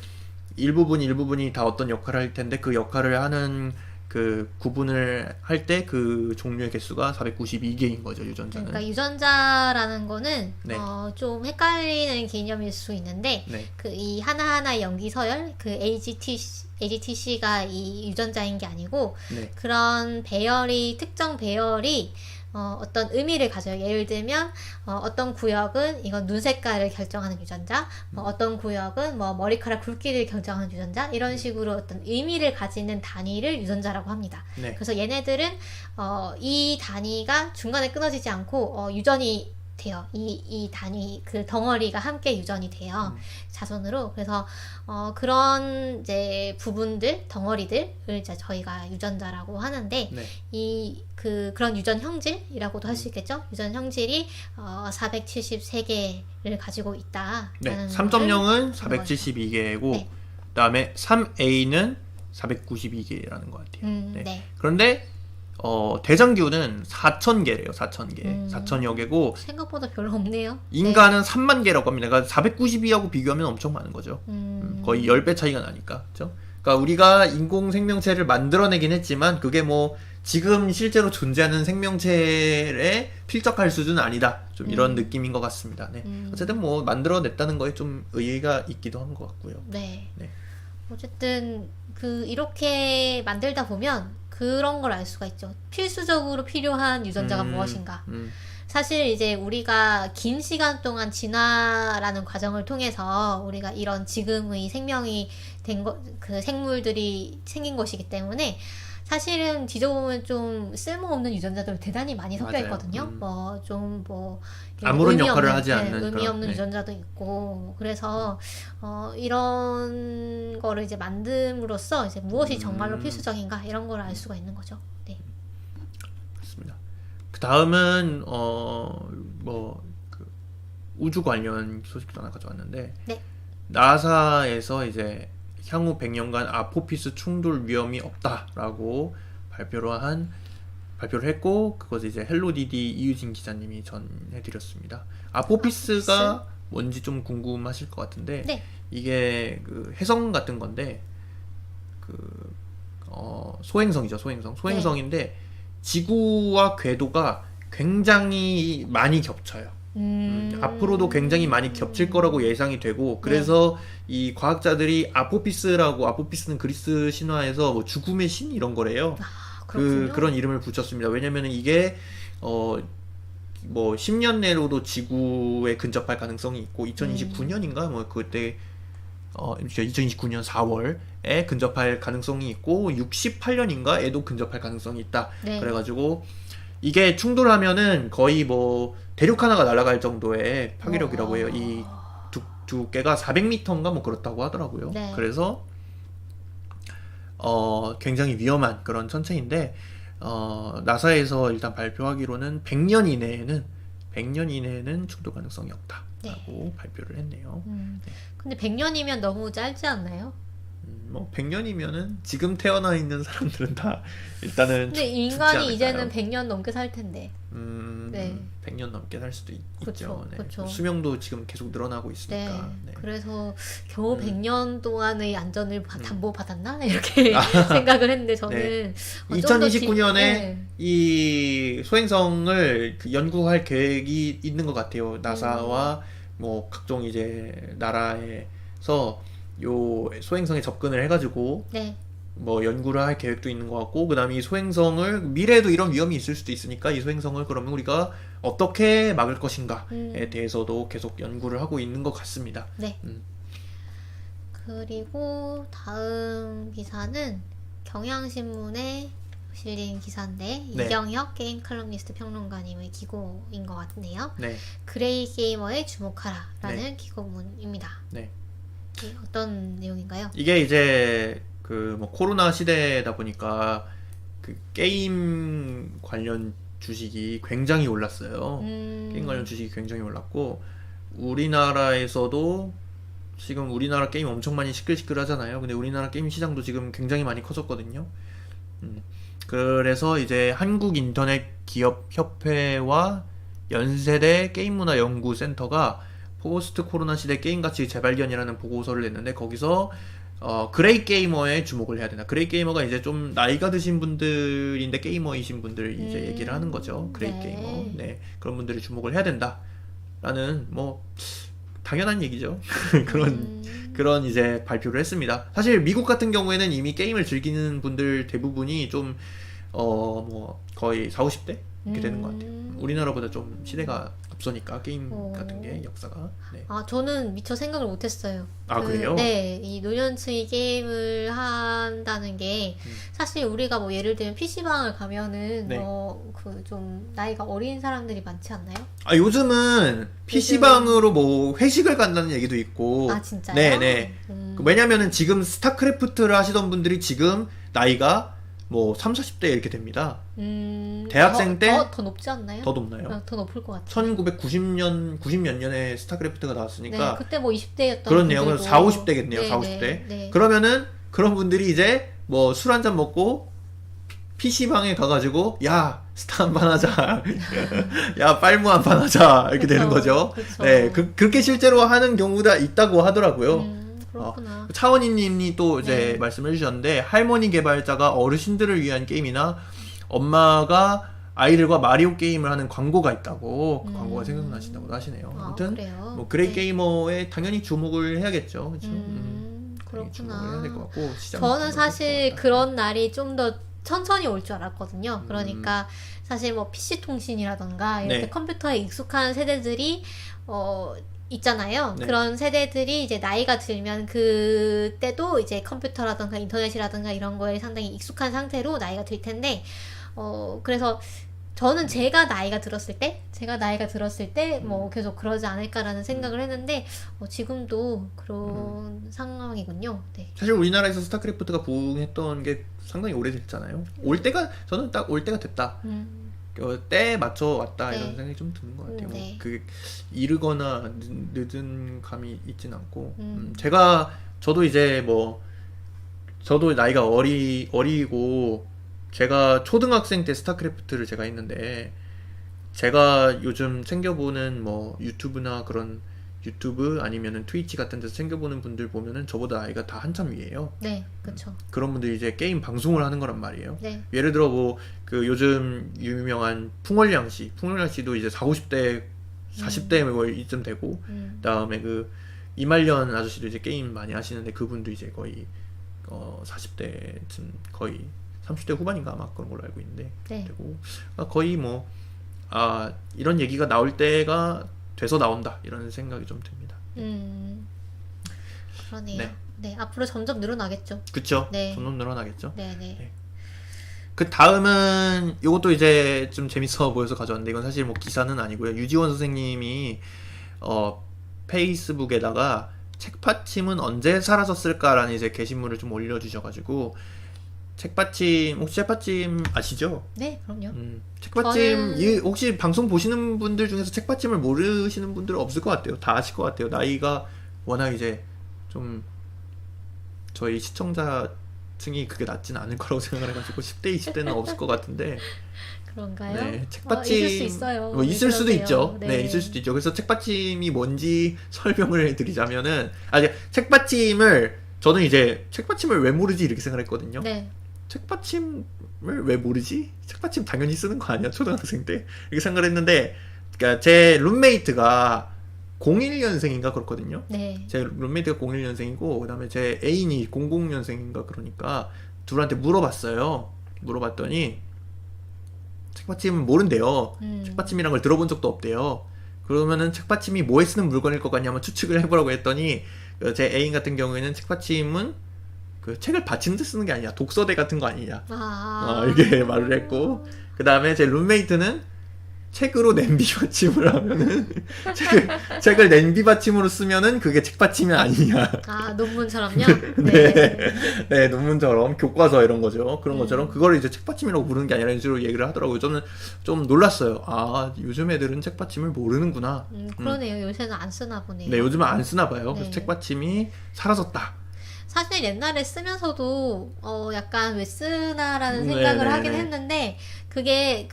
일부분이 다 어떤 역할을 할 텐데, 그 역할을 하는 그 구분을 할 때 그 종류의 개수가 492개인 거죠, 유전자는. 그러니까 유전자라는 거는 네. 좀 헷갈리는 개념일 수 있는데 네. 그 이 하나하나 염기서열 그 AGTC가 이 유전자인 게 아니고 네. 그런 특정 배열이 어떤 의미를 가져요. 예를 들면 어떤 구역은 이건 눈 색깔을 결정하는 유전자, 어떤 구역은 뭐 머리카락 굵기를 결정하는 유전자, 이런 식으로 어떤 의미를 가지는 단위를 유전자라고 합니다. 네. 그래서 얘네들은 이 단위가 중간에 끊어지지 않고 유전이 돼요. 이 단위 그 덩어리가 함께 유전이 돼요. 자손으로. 그래서 그런 이제 부분들 덩어리들을 이제 저희가 유전자라고 하는데 네. 그런 유전 형질이라고도 할 수 있겠죠. 유전 형질이 473개를 가지고 있다. 네. 3.0은 472개고 네. 그다음에 3A는 492개라는 것 같아요. 네. 그런데 대장균은 4,000개래요. 4,000개. 4,000여 개고 생각보다 별로 없네요. 인간은 3만 개라고 합니다. 그러니까 492하고 비교하면 엄청 많은 거죠. 거의 10배 차이가 나니까. 그렇죠? 그러니까 우리가 인공 생명체를 만들어내긴 했지만 그게 뭐 지금 실제로 존재하는 생명체에 필적할 수준은 아니다. 좀 이런 느낌인 것 같습니다. 네. 어쨌든 뭐 만들어냈다는 거에 좀 의의가 있기도 한 것 같고요. 네. 네. 어쨌든 이렇게 만들다 보면 그런 걸 알 수가 있죠. 필수적으로 필요한 유전자가 무엇인가. 사실 이제 우리가 긴 시간 동안 진화라는 과정을 통해서 우리가 이런 지금의 생명이 된 그 생물들이 생긴 것이기 때문에 사실은 뒤져보면 좀 쓸모없는 유전자들 대단히 많이 섞여 맞아요. 있거든요. 아무런 의미 역할을 없는, 하지 않는 의미 그런, 없는 네. 유전자도 있고 그래서 이런 거를 이제 만듦으로써 이제 무엇이 정말로 필수적인가 이런 걸 알 수가 있는 거죠. 네. 그렇습니다. 그 다음은 그 우주 관련 소식도 하나 가져왔는데 네. 나사에서 이제 향후 100년간 아포피스 충돌 위험이 없다라고 발표를 했고 그것을 이제 헬로디디 이유진 기자님이 전해드렸습니다. 아포피스가 뭔지 좀 궁금하실 것 같은데 네. 이게 그 해성 같은 건데 소행성이죠. 소행성인데 지구와 궤도가 굉장히 많이 겹쳐요. 앞으로도 굉장히 많이 겹칠 거라고 예상이 되고 그래서 이 과학자들이 아포피스는 그리스 신화에서 뭐 죽음의 신 이런 거래요. 그렇군요. 그런 이름을 붙였습니다. 왜냐면은 이게 뭐 10년 내로도 지구에 근접할 가능성이 있고 2029년인가 뭐 그때 2029년 4월에 근접할 가능성이 있고 68년인가에도 근접할 가능성이 있다. 네. 그래가지고 이게 충돌하면은 거의 뭐 대륙 하나가 날아갈 정도의 파괴력이라고 해요. 이 두께가 400m인가 뭐 그렇다고 하더라고요. 네. 그래서 굉장히 위험한 그런 천체인데 나사에서 일단 발표하기로는 100년 이내에는 충돌 가능성이 없다라고 발표를 했네요. 근데 100년이면 너무 짧지 않나요? 뭐 100년이면은 지금 태어나 있는 사람들은 다 일단은 근데 죽지 인간이 않을까요? 이제는 100년 넘게 살 텐데. 네. 100년 넘게 살 수도 그쵸, 있죠. 네. 그쵸. 수명도 지금 계속 늘어나고 네. 있으니까. 네. 그래서 겨우 100년 동안의 안전을 담보받았나? 이렇게 생각을 했는데 저는 2029년에 이 소행성을 연구할 계획이 있는 것 같아요. 나사와 뭐 각종 이제 나라에서 요 소행성에 접근을 해가지고 네. 뭐 연구를 할 계획도 있는 것 같고 그다음에 이 소행성을 미래에도 이런 위험이 있을 수도 있으니까 이 소행성을 그러면 우리가 어떻게 막을 것인가에 대해서도 계속 연구를 하고 있는 것 같습니다. 네. 그리고 다음 기사는 경향신문에 실린 기사인데 네. 이경혁 게임 칼럼니스트 평론가님의 기고인 것 같네요. 네. 그레이 게이머에 주목하라 라는 네. 기고문입니다. 네. 어떤 내용인가요? 이게 이제 그 뭐 코로나 시대다 보니까 그 게임 관련 주식이 굉장히 올랐어요. 게임 관련 주식이 굉장히 올랐고 우리나라에서도 지금 우리나라 게임 엄청 많이 시끌시끌하잖아요. 근데 우리나라 게임 시장도 지금 굉장히 많이 커졌거든요. 그래서 이제 한국인터넷기업협회와 연세대 게임문화연구센터가 포스트 코로나 시대 게임 가치 재발견이라는 보고서를 냈는데 거기서 그레이 게이머에 주목을 해야 된다. 그레이 게이머가 이제 좀 나이가 드신 분들인데 게이머이신 분들 이제 얘기를 하는 거죠. 그레이 네. 게이머. 네. 그런 분들이 주목을 해야 된다라는 뭐 당연한 얘기죠. 그런 이제 발표를 했습니다. 사실 미국 같은 경우에는 이미 게임을 즐기는 분들 대부분이 좀 뭐 거의 40, 50대 이렇게 되는 것 같아요. 우리나라보다 좀 시대가 앞서니까 게임 같은 게 역사가. 네. 저는 미처 생각을 못했어요. 그래요? 네, 이 노년층이 게임을 한다는 게 사실 우리가 뭐 예를 들면 PC방을 가면은 네. 그 좀 나이가 어린 사람들이 많지 않나요? 요즘은 PC방으로 뭐 회식을 간다는 얘기도 있고. 진짜요? 네네. 왜냐면은 지금 스타크래프트를 하시던 분들이 지금 나이가 뭐 30, 40대 이렇게 됩니다. 대학생 때 더 높지 않나요? 더 높나요? 더 높을 것 같아요. 90몇 년에 스타크래프트가 네, 나왔으니까. 그때 뭐 20대였던 그렇네요. 그래서 40, 50대겠네요. 네, 40, 50대. 네. 그러면은 그런 분들이 이제 뭐 술 한잔 먹고 PC방에 가가지고 야 스타 한 판 하자 야 빨무 한 판 하자 이렇게 되는 거죠. 그쵸. 네, 그렇게 실제로 하는 경우가 있다고 하더라고요. 그렇구나. 차원희님이 또 이제 네. 말씀해 주셨는데 할머니 개발자가 어르신들을 위한 게임이나 엄마가 아이들과 마리오 게임을 하는 광고가 있다고 그 광고가 생각나신다고 하시네요. 아, 아무튼 그래요? 뭐 그레이 네. 게이머에 당연히 주목을 해야겠죠. 그렇죠? 당연히 주목을 해야 그렇구나. 될 것 같고 시장 저는 사실 것 그런 날이 좀 더 천천히 올 줄 알았거든요. 음. 그러니까 사실 뭐 PC 통신이라던가 이렇게 네. 컴퓨터에 익숙한 세대들이 있잖아요. 네. 그런 세대들이 이제 나이가 들면 그때도 이제 컴퓨터라던가 인터넷이라던가 이런 거에 상당히 익숙한 상태로 나이가 들 텐데 그래서 저는 제가 나이가 들었을 때 뭐 계속 그러지 않을까라는 생각을 했는데 지금도 그런 상황이군요. 네. 사실 우리나라에서 스타크래프트가 부흥했던 게 상당히 오래됐잖아요. 저는 딱 올 때가 됐다. 때에 맞춰 왔다 네. 이런 생각이 좀 드는 것 같아요. 네. 그 이르거나 늦은 감이 있진 않고 저도 이제 뭐 저도 나이가 어리고 제가 초등학생 때 스타크래프트를 제가 했는데 제가 요즘 챙겨보는 뭐 유튜브나 그런 유튜브 아니면은 트위치 같은 데서 챙겨보는 분들 보면은 저보다 나이가 다 한참 위에요. 네, 그쵸. 그런 분들이 이제 게임 방송을 하는 거란 말이에요. 네. 예를 들어 뭐 그 요즘 유명한 풍월량 씨도 이제 40, 40대 뭐 이쯤 되고 그다음에 그 이말년 아저씨도 이제 게임 많이 하시는데 그분도 이제 거의 40대쯤 거의 30대 후반인가 아마 그런 걸로 알고 있는데 네. 되고 거의 뭐 이런 얘기가 나올 때가 돼서 나온다 이런 생각이 좀 듭니다. 그러네요. 네. 네, 앞으로 점점 늘어나겠죠. 그쵸? 네. 점점 늘어나겠죠. 네, 네. 네. 그 다음은 이것도 이제 좀 재밌어 보여서 가져왔는데 이건 사실 뭐 기사는 아니고요. 유지원 선생님이 페이스북에다가 책받침은 언제 사라졌을까라는 이제 게시물을 좀 올려주셔가지고 혹시 책받침 아시죠? 네, 그럼요. 책받침 혹시 방송 보시는 분들 중에서 책받침을 모르시는 분들은 없을 것 같아요. 다 아실 것 같아요. 나이가 워낙 이제 좀 저희 시청자층이 그게 낮진 않을 거라고 생각을 해가지고 10대, 20대는 없을 것 같은데 그런가요? 네, 책받침 있을 수 있어요. 뭐 있을 수도 그러세요. 있죠. 네. 네, 있을 수도 있죠. 그래서 책받침이 뭔지 설명을 드리자면은 책받침을 저는 이제 책받침을 왜 모르지 이렇게 생각했거든요. 네. 책받침을 왜 모르지? 책받침 당연히 쓰는 거 아니야 초등학생 때 이렇게 생각을 했는데 그러니까 제 룸메이트가 01년생인가 그렇거든요. 네. 제 룸메이트가 01년생이고 그다음에 제 애인이 00년생인가 그러니까 둘한테 물어봤어요. 물어봤더니 책받침은 모른대요. 책받침이란 걸 들어본 적도 없대요. 그러면은 책받침이 뭐에 쓰는 물건일 것 같냐면 추측을 해보라고 했더니 제 애인 같은 경우에는 책받침은 그 책을 받치는 데 쓰는 게 아니야. 독서대 같은 거 아니냐. 이렇게 말을 했고 그 다음에 제 룸메이트는 책으로 냄비 받침을 하면은 책을 냄비 받침으로 쓰면은 그게 책 받침이 아니냐. 논문처럼요? 네, 논문처럼 교과서 이런 거죠. 그런 것처럼 그거를 이제 책 받침이라고 부르는 게 아니라 이런 식으로 얘기를 하더라고요. 저는 좀 놀랐어요. 요즘 애들은 책 받침을 모르는구나. 그러네요. 요새는 안 쓰나 보네요. 네, 요즘은 안 쓰나 봐요. 그래서 네. 책 받침이 사라졌다. 사실 옛날에 쓰면서도 약간 왜 쓰나라는 생각을 하긴 했는데 그게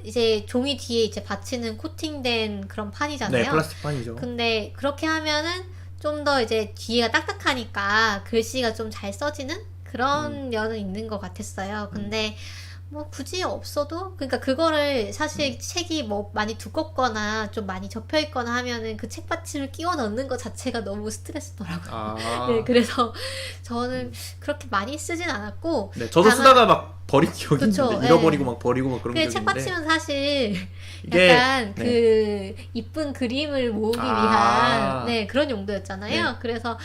이제 종이 뒤에 이제 받치는 코팅된 그런 판이잖아요. 네, 플라스틱 판이죠. 근데 그렇게 하면은 좀 더 이제 뒤가 딱딱하니까 글씨가 좀 잘 써지는 그런 면은 있는 것 같았어요. 근데 뭐 굳이 없어도 그러니까 그거를 사실 책이 뭐 많이 두껍거나 좀 많이 접혀 있거나 하면은 그 책받침을 끼워 넣는 것 자체가 너무 스트레스더라고요. 네, 그래서 저는 그렇게 많이 쓰진 않았고 네, 저도 쓰다가 막 버린 기억이 그쵸, 있는데 네. 잃어버리고 막 버리고 막 그런 기억이 있는데 책받침은 사실 이게 약간 그 이쁜 그림을 모으기 위한 그런 용도였잖아요. 네. 그래서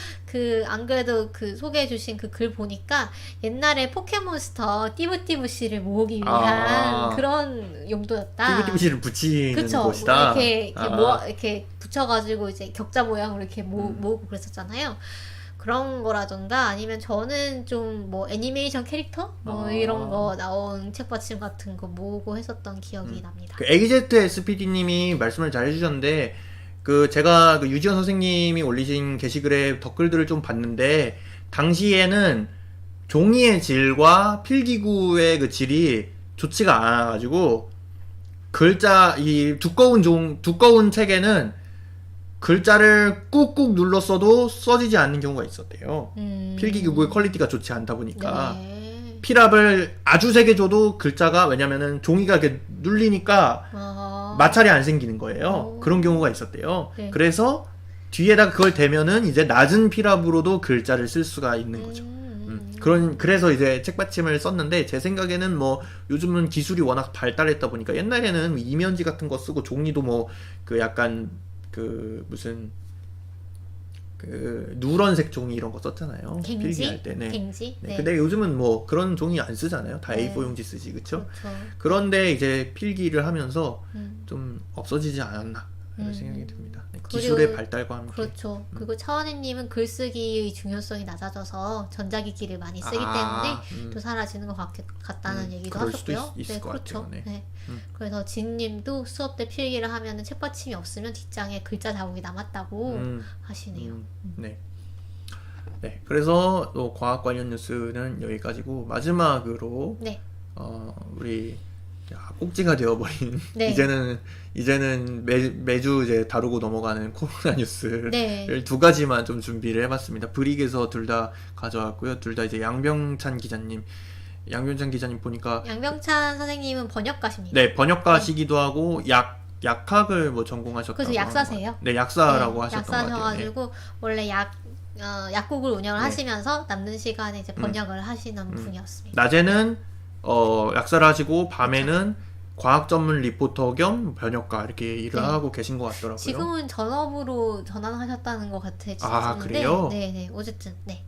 안 그래도 소개해주신 그 글 보니까 옛날에 포켓몬스터 띠부띠부씨를 모으기 위한 그런 용도였다. 띠부띠부씨를 붙이는 그쵸. 곳이다. 이렇게 붙여가지고 이제 격자 모양으로 이렇게 모으고 그랬었잖아요. 그런 거라던가 아니면 저는 좀 뭐 애니메이션 캐릭터 이런 거 나온 책받침 같은 거 모으고 했었던 기억이 납니다. 그 AZSPD님이 말씀을 잘 해주셨는데 제가 유지원 선생님이 올리신 게시글에 댓글들을 좀 봤는데 당시에는 종이의 질과 필기구의 그 질이 좋지가 않아가지고 이 두꺼운 책에는 글자를 꾹꾹 눌렀어도 써지지 않는 경우가 있었대요. 필기구의 퀄리티가 좋지 않다 보니까. 네. 필압을 아주 세게 줘도 글자가, 왜냐면은 종이가 이렇게 눌리니까 마찰이 안 생기는 거예요. 그런 경우가 있었대요. 네. 그래서 뒤에다가 그걸 대면은 이제 낮은 필압으로도 글자를 쓸 수가 있는 거죠. 그래서 이제 책받침을 썼는데, 제 생각에는 뭐 요즘은 기술이 워낙 발달했다 보니까, 옛날에는 이면지 같은 거 쓰고 종이도 뭐 그 약간 그 무슨 그 누런색 종이 이런 거 썼잖아요. 갱지? 필기할 때. 네. 갱지? 네. 네. 근데 요즘은 뭐 그런 종이 안 쓰잖아요. 다 네. A4 용지 쓰지, 그쵸? 그렇죠. 그런데 이제 필기를 하면서 음. 좀 없어지지 않았나 이런 생각이 듭니다. 네, 그리고- 기술의 발달과 함께. 그렇죠. 그리고 차원희님은 글쓰기의 중요성이 낮아져서 전자기기를 많이 쓰기 때문에 또 사라지는 것 같다는 얘기도 그럴 수도 하셨고요. 있을 것 그렇죠. 같아요. 네. 네. 그래서 진님도 수업 때 필기를 하면은 책받침이 없으면 뒷장에 글자 자국이 남았다고 하시네요. 네. 네. 그래서 또 과학 관련 뉴스는 여기까지고, 마지막으로 네. 우리 꼭지가 되어버린 네. 이제는 매주 이제 다루고 넘어가는 코로나 뉴스를 네. 두 가지만 좀 준비를 해봤습니다. 브릭에서 둘 다 가져왔고요. 둘 다 이제 양병찬 기자님 보니까 양병찬 선생님은 번역가십니다. 네, 번역가시기도 하고 약학을 뭐 전공하셨다고. 그래서 약사세요? 네, 약사라고 네, 하셨던 것 같아요. 네. 약사셔가지고 원래 약국을 운영을 네. 하시면서 남는 시간에 이제 번역을 하시는 분이었습니다. 낮에는 약사를 하시고 밤에는 과학 전문 리포터 겸 번역가 이렇게 일을 네. 하고 계신 것 같더라고요. 지금은 전업으로 전환하셨다는 것 같아요. 아, 그래요? 네네. 어쨌든 네.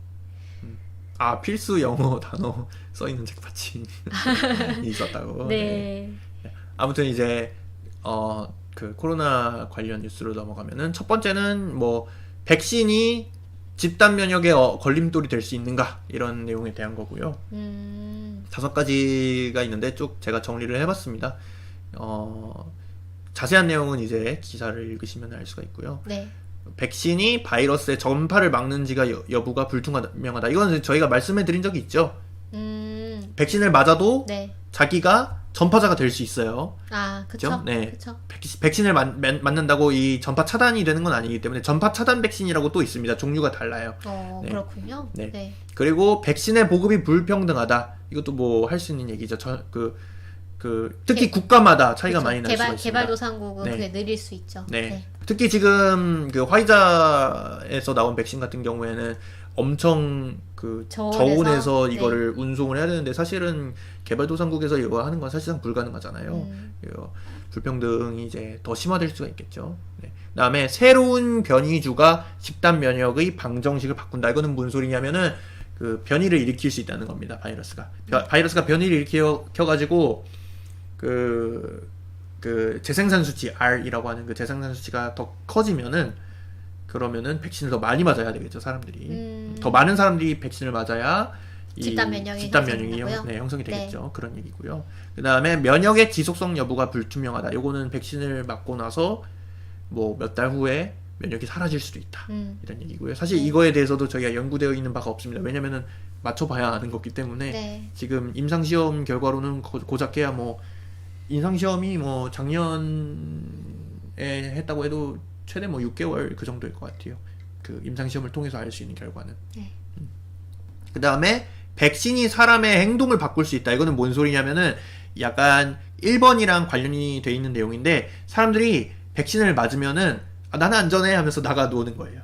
필수 영어 단어 써 있는 책받침이 있었다고. 네. 아무튼 이제 그 코로나 관련 뉴스로 넘어가면은, 첫 번째는 뭐 백신이 집단 면역에 걸림돌이 될 수 있는가, 이런 내용에 대한 거고요. 5가지가 있는데 쭉 제가 정리를 해봤습니다. 자세한 내용은 이제 기사를 읽으시면 알 수가 있고요. 네. 백신이 바이러스의 전파를 막는지가 여부가 불투명하다. 이건 저희가 말씀해드린 적이 있죠. 백신을 맞아도 네. 자기가 전파자가 될 수 있어요. 아, 그쵸? 네. 그쵸? 백신을 맞는다고 이 전파 차단이 되는 건 아니기 때문에, 전파 차단 백신이라고 또 있습니다. 종류가 달라요. 네. 그렇군요. 네. 네. 그리고 백신의 보급이 불평등하다. 이것도 뭐 할 수 있는 얘기죠. 특히 국가마다 차이가 그쵸. 많이 날 수가 있습니다. 개발도상국은 네. 그게 느릴 수 있죠. 네. 특히 지금 그 화이자에서 나온 백신 같은 경우에는 엄청 그 저온에서 네. 이거를 운송을 해야 되는데, 사실은 개발도상국에서 이거 하는 건 사실상 불가능하잖아요. 이거 불평등이 이제 더 심화될 수가 있겠죠. 네. 그다음에 새로운 변이주가 집단 면역의 방정식을 바꾼다. 이거는 무슨 소리냐면은 그 변이를 일으킬 수 있다는 겁니다. 바이러스가 변이를 일으켜가지고 그 재생산 수치 R이라고 하는 그 재생산 수치가 더 커지면은, 그러면은 백신을 더 많이 맞아야 되겠죠, 사람들이. 더 많은 사람들이 백신을 맞아야 집단 면역이 형성이 되겠죠. 네. 그런 얘기고요. 그 다음에 면역의 지속성 여부가 불투명하다. 요거는 백신을 맞고 나서 뭐 몇 달 후에 면역이 사라질 수도 있다. 이런 얘기고요. 사실 이거에 대해서도 저희가 연구되어 있는 바가 없습니다. 왜냐면은 맞춰봐야 아는 거기 때문에. 네. 지금 임상시험 결과로는 고작해야 뭐 임상시험이 뭐 작년에 했다고 해도 최대 뭐 6개월 그 정도일 것 같아요. 그 임상시험을 통해서 알 수 있는 결과는. 네. 그 다음에 백신이 사람의 행동을 바꿀 수 있다. 이거는 뭔 소리냐면은 약간 1번이랑 관련이 돼 있는 내용인데, 사람들이 백신을 맞으면은 나는 안전해 하면서 나가 노는 거예요.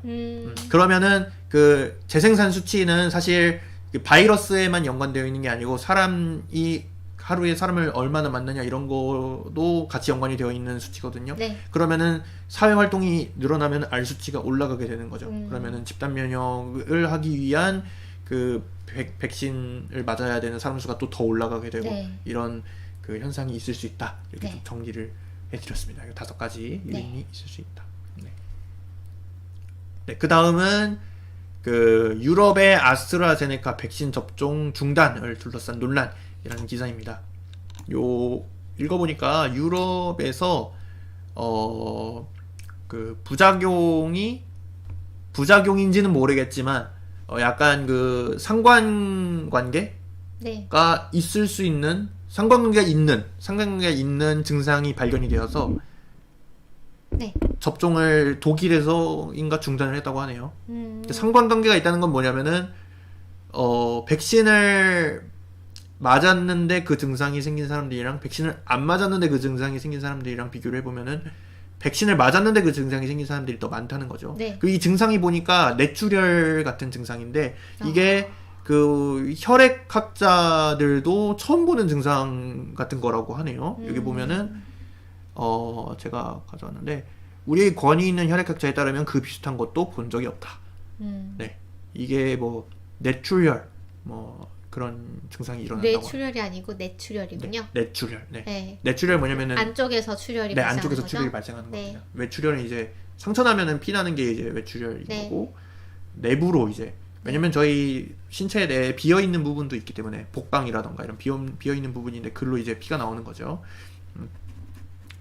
그러면은 그 재생산 수치는 사실 그 바이러스에만 연관되어 있는 게 아니고, 사람이 하루에 사람을 얼마나 만나냐 이런 거도 같이 연관이 되어 있는 수치거든요. 네. 그러면은 사회 활동이 늘어나면 R 수치가 올라가게 되는 거죠. 그러면은 집단 면역을 하기 위한 그 백신을 맞아야 되는 사람 수가 또 더 올라가게 되고, 네. 이런 그 현상이 있을 수 있다. 이렇게 네. 좀 정리를 해드렸습니다. 5가지 요인이 있을 수 있다. 네. 네, 그 다음은 그 유럽의 아스트라제네카 백신 접종 중단을 둘러싼 논란이라는 기사입니다. 요 읽어보니까 유럽에서 그 부작용인지는 모르겠지만 약간 그 상관관계가 네. 있을 수 있는 상관관계가 있는 증상이 발견이 되어서 네. 접종을 독일에서인가 중단을 했다고 하네요. 음. 상관관계가 있다는 건 뭐냐면은 백신을 맞았는데 그 증상이 생긴 사람들이랑 백신을 안 맞았는데 그 증상이 생긴 사람들이랑 비교를 해보면은 백신을 맞았는데 그 증상이 생긴 사람들이 더 많다는 거죠. 네. 그리고 이 증상이 보니까 뇌출혈 같은 증상인데 이게 그 혈액학자들도 처음 보는 증상 같은 거라고 하네요. 여기 보면은 제가 가져왔는데 우리 권위 있는 혈액학자에 따르면 그 비슷한 것도 본 적이 없다. 네, 이게 뭐 뇌출혈 뭐 그런 증상이 일어난다고. 뇌출혈이 아니고 뇌출혈이군요. 뇌출혈. 네. 네. 뇌출혈 뭐냐면은 안쪽에서 출혈이 네, 발생하는 안쪽에서 거죠? 출혈이 발생하는 네. 거거든요. 외출혈은 이제 상처 나면은 피 나는 게 이제 외출혈인 네. 거고 내부로 이제 왜냐면 저희 신체 내에 비어 있는 부분도 있기 때문에 복방이라던가 이런 비어 있는 부분인데 글로 이제 피가 나오는 거죠.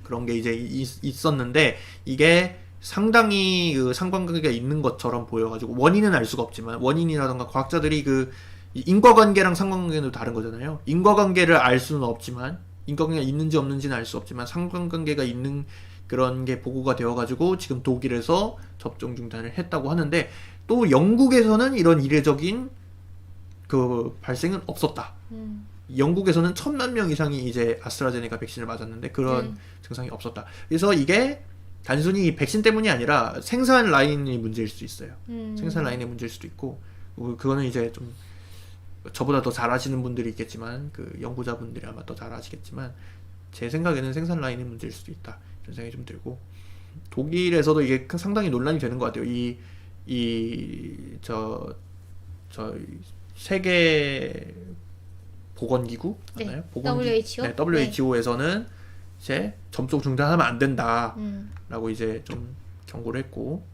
그런 게 이제 있었는데 이게 상당히 그 상관관계가 있는 것처럼 보여가지고 원인은 알 수가 없지만 원인이라던가 과학자들이 그 인과관계랑 상관관계는 다른 거잖아요. 인과관계를 알 수는 없지만 인과관계가 있는지 없는지는 알 수 없지만 상관관계가 있는 그런 게 보고가 되어가지고 지금 독일에서 접종 중단을 했다고 하는데 또 영국에서는 이런 이례적인 그 발생은 없었다. 영국에서는 1,000만 명 이상이 이제 아스트라제네카 백신을 맞았는데 그런 증상이 없었다. 그래서 이게 단순히 백신 때문이 아니라 생산 라인이 문제일 수 있어요. 생산 라인의 문제일 수도 있고 그거는 이제 좀 저보다 더 잘 아시는 분들이 있겠지만 그 연구자분들이 아마 더 잘 아시겠지만 제 생각에는 생산 라인의 문제일 수도 있다 이런 생각이 좀 들고 독일에서도 이게 상당히 논란이 되는 것 같아요. 저 세계 보건기구 맞나요? 네. 보건기, WHO? 네, WHO에서는 이제 접종 중단하면 안 된다라고 이제 좀 경고를 했고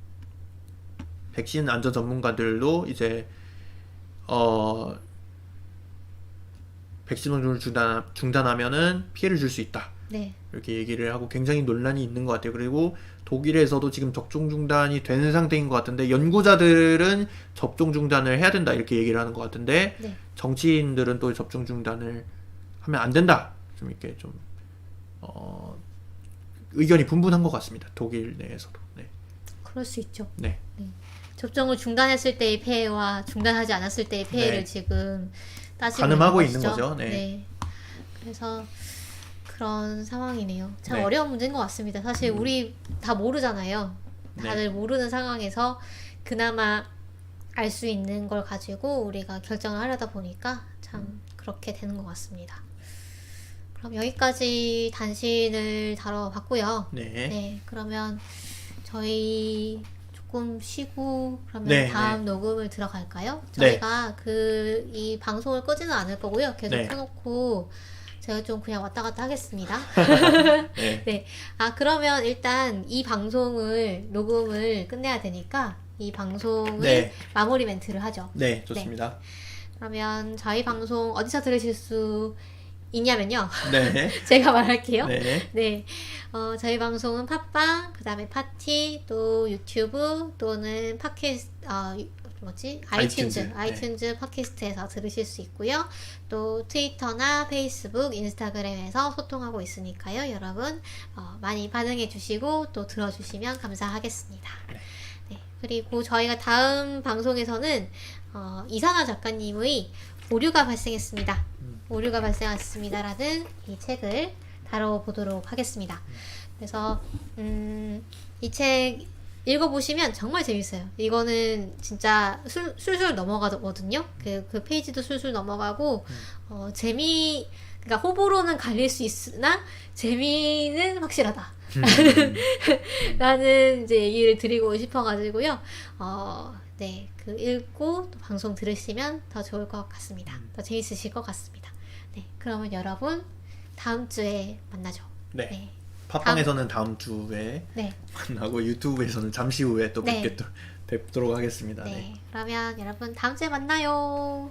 백신 안전 전문가들도 이제 백신 접종을 중단하면은 피해를 줄 수 있다. 네. 이렇게 얘기를 하고 굉장히 논란이 있는 것 같아요. 그리고 독일에서도 지금 접종 중단이 되는 상태인 것 같은데 연구자들은 접종 중단을 해야 된다 이렇게 얘기를 하는 것 같은데 네. 정치인들은 또 접종 중단을 하면 안 된다. 좀 이렇게 좀 의견이 분분한 것 같습니다. 독일 내에서도. 네. 그럴 수 있죠. 네. 접종을 중단했을 때의 폐해와 중단하지 않았을 때의 폐해를 네. 지금 따지고 가늠하고 있는 있는 것이죠. 거죠. 네. 그래서 그런 상황이네요. 참 네. 어려운 문제인 것 같습니다. 사실 우리 다 모르잖아요. 다들 모르는 상황에서 그나마 알 수 있는 걸 가지고 우리가 결정을 하려다 보니까 참 그렇게 되는 것 같습니다. 그럼 여기까지 단신을 다뤄봤고요. 네. 네, 그러면 저희 조금 쉬고 그러면 네, 다음 네. 녹음을 들어갈까요? 네. 저희가 이 방송을 끄지는 않을 거고요. 계속 네. 켜놓고 제가 좀 그냥 왔다 갔다 하겠습니다. 네. 네. 그러면 일단 이 방송을 녹음을 끝내야 되니까 이 방송을 네. 마무리 멘트를 하죠. 네, 좋습니다. 그러면 저희 방송 어디서 들으실 수 있냐면요. 네. 제가 말할게요. 네. 네. 저희 방송은 팟빵, 그 다음에 파티, 또 유튜브, 또는 팟캐스트, 아이튠즈. 아이튠즈 팟캐스트에서 들으실 수 있고요. 또 트위터나 페이스북, 인스타그램에서 소통하고 있으니까요. 여러분, 많이 반응해 주시고 또 들어주시면 감사하겠습니다. 네. 그리고 저희가 다음 방송에서는, 이선아 작가님의 오류가 발생했습니다. 오류가 발생했습니다라는 이 책을 다뤄보도록 하겠습니다. 그래서 이 책 읽어보시면 정말 재밌어요. 이거는 진짜 술술 넘어가거든요. 그 페이지도 술술 넘어가고 그러니까 호불호는 갈릴 수 있으나 재미는 확실하다. 라는 이제 얘기를 드리고 싶어가지고요. 네, 그 읽고 또 방송 들으시면 더 좋을 것 같습니다. 더 재밌으실 것 같습니다. 네, 그러면 여러분 다음 주에 만나죠. 네. 네. 팟빵에서는 다음 주에 네. 만나고 유튜브에서는 잠시 후에 또 네. 뵙도록 하겠습니다. 네. 네. 그러면 여러분 다음 주에 만나요.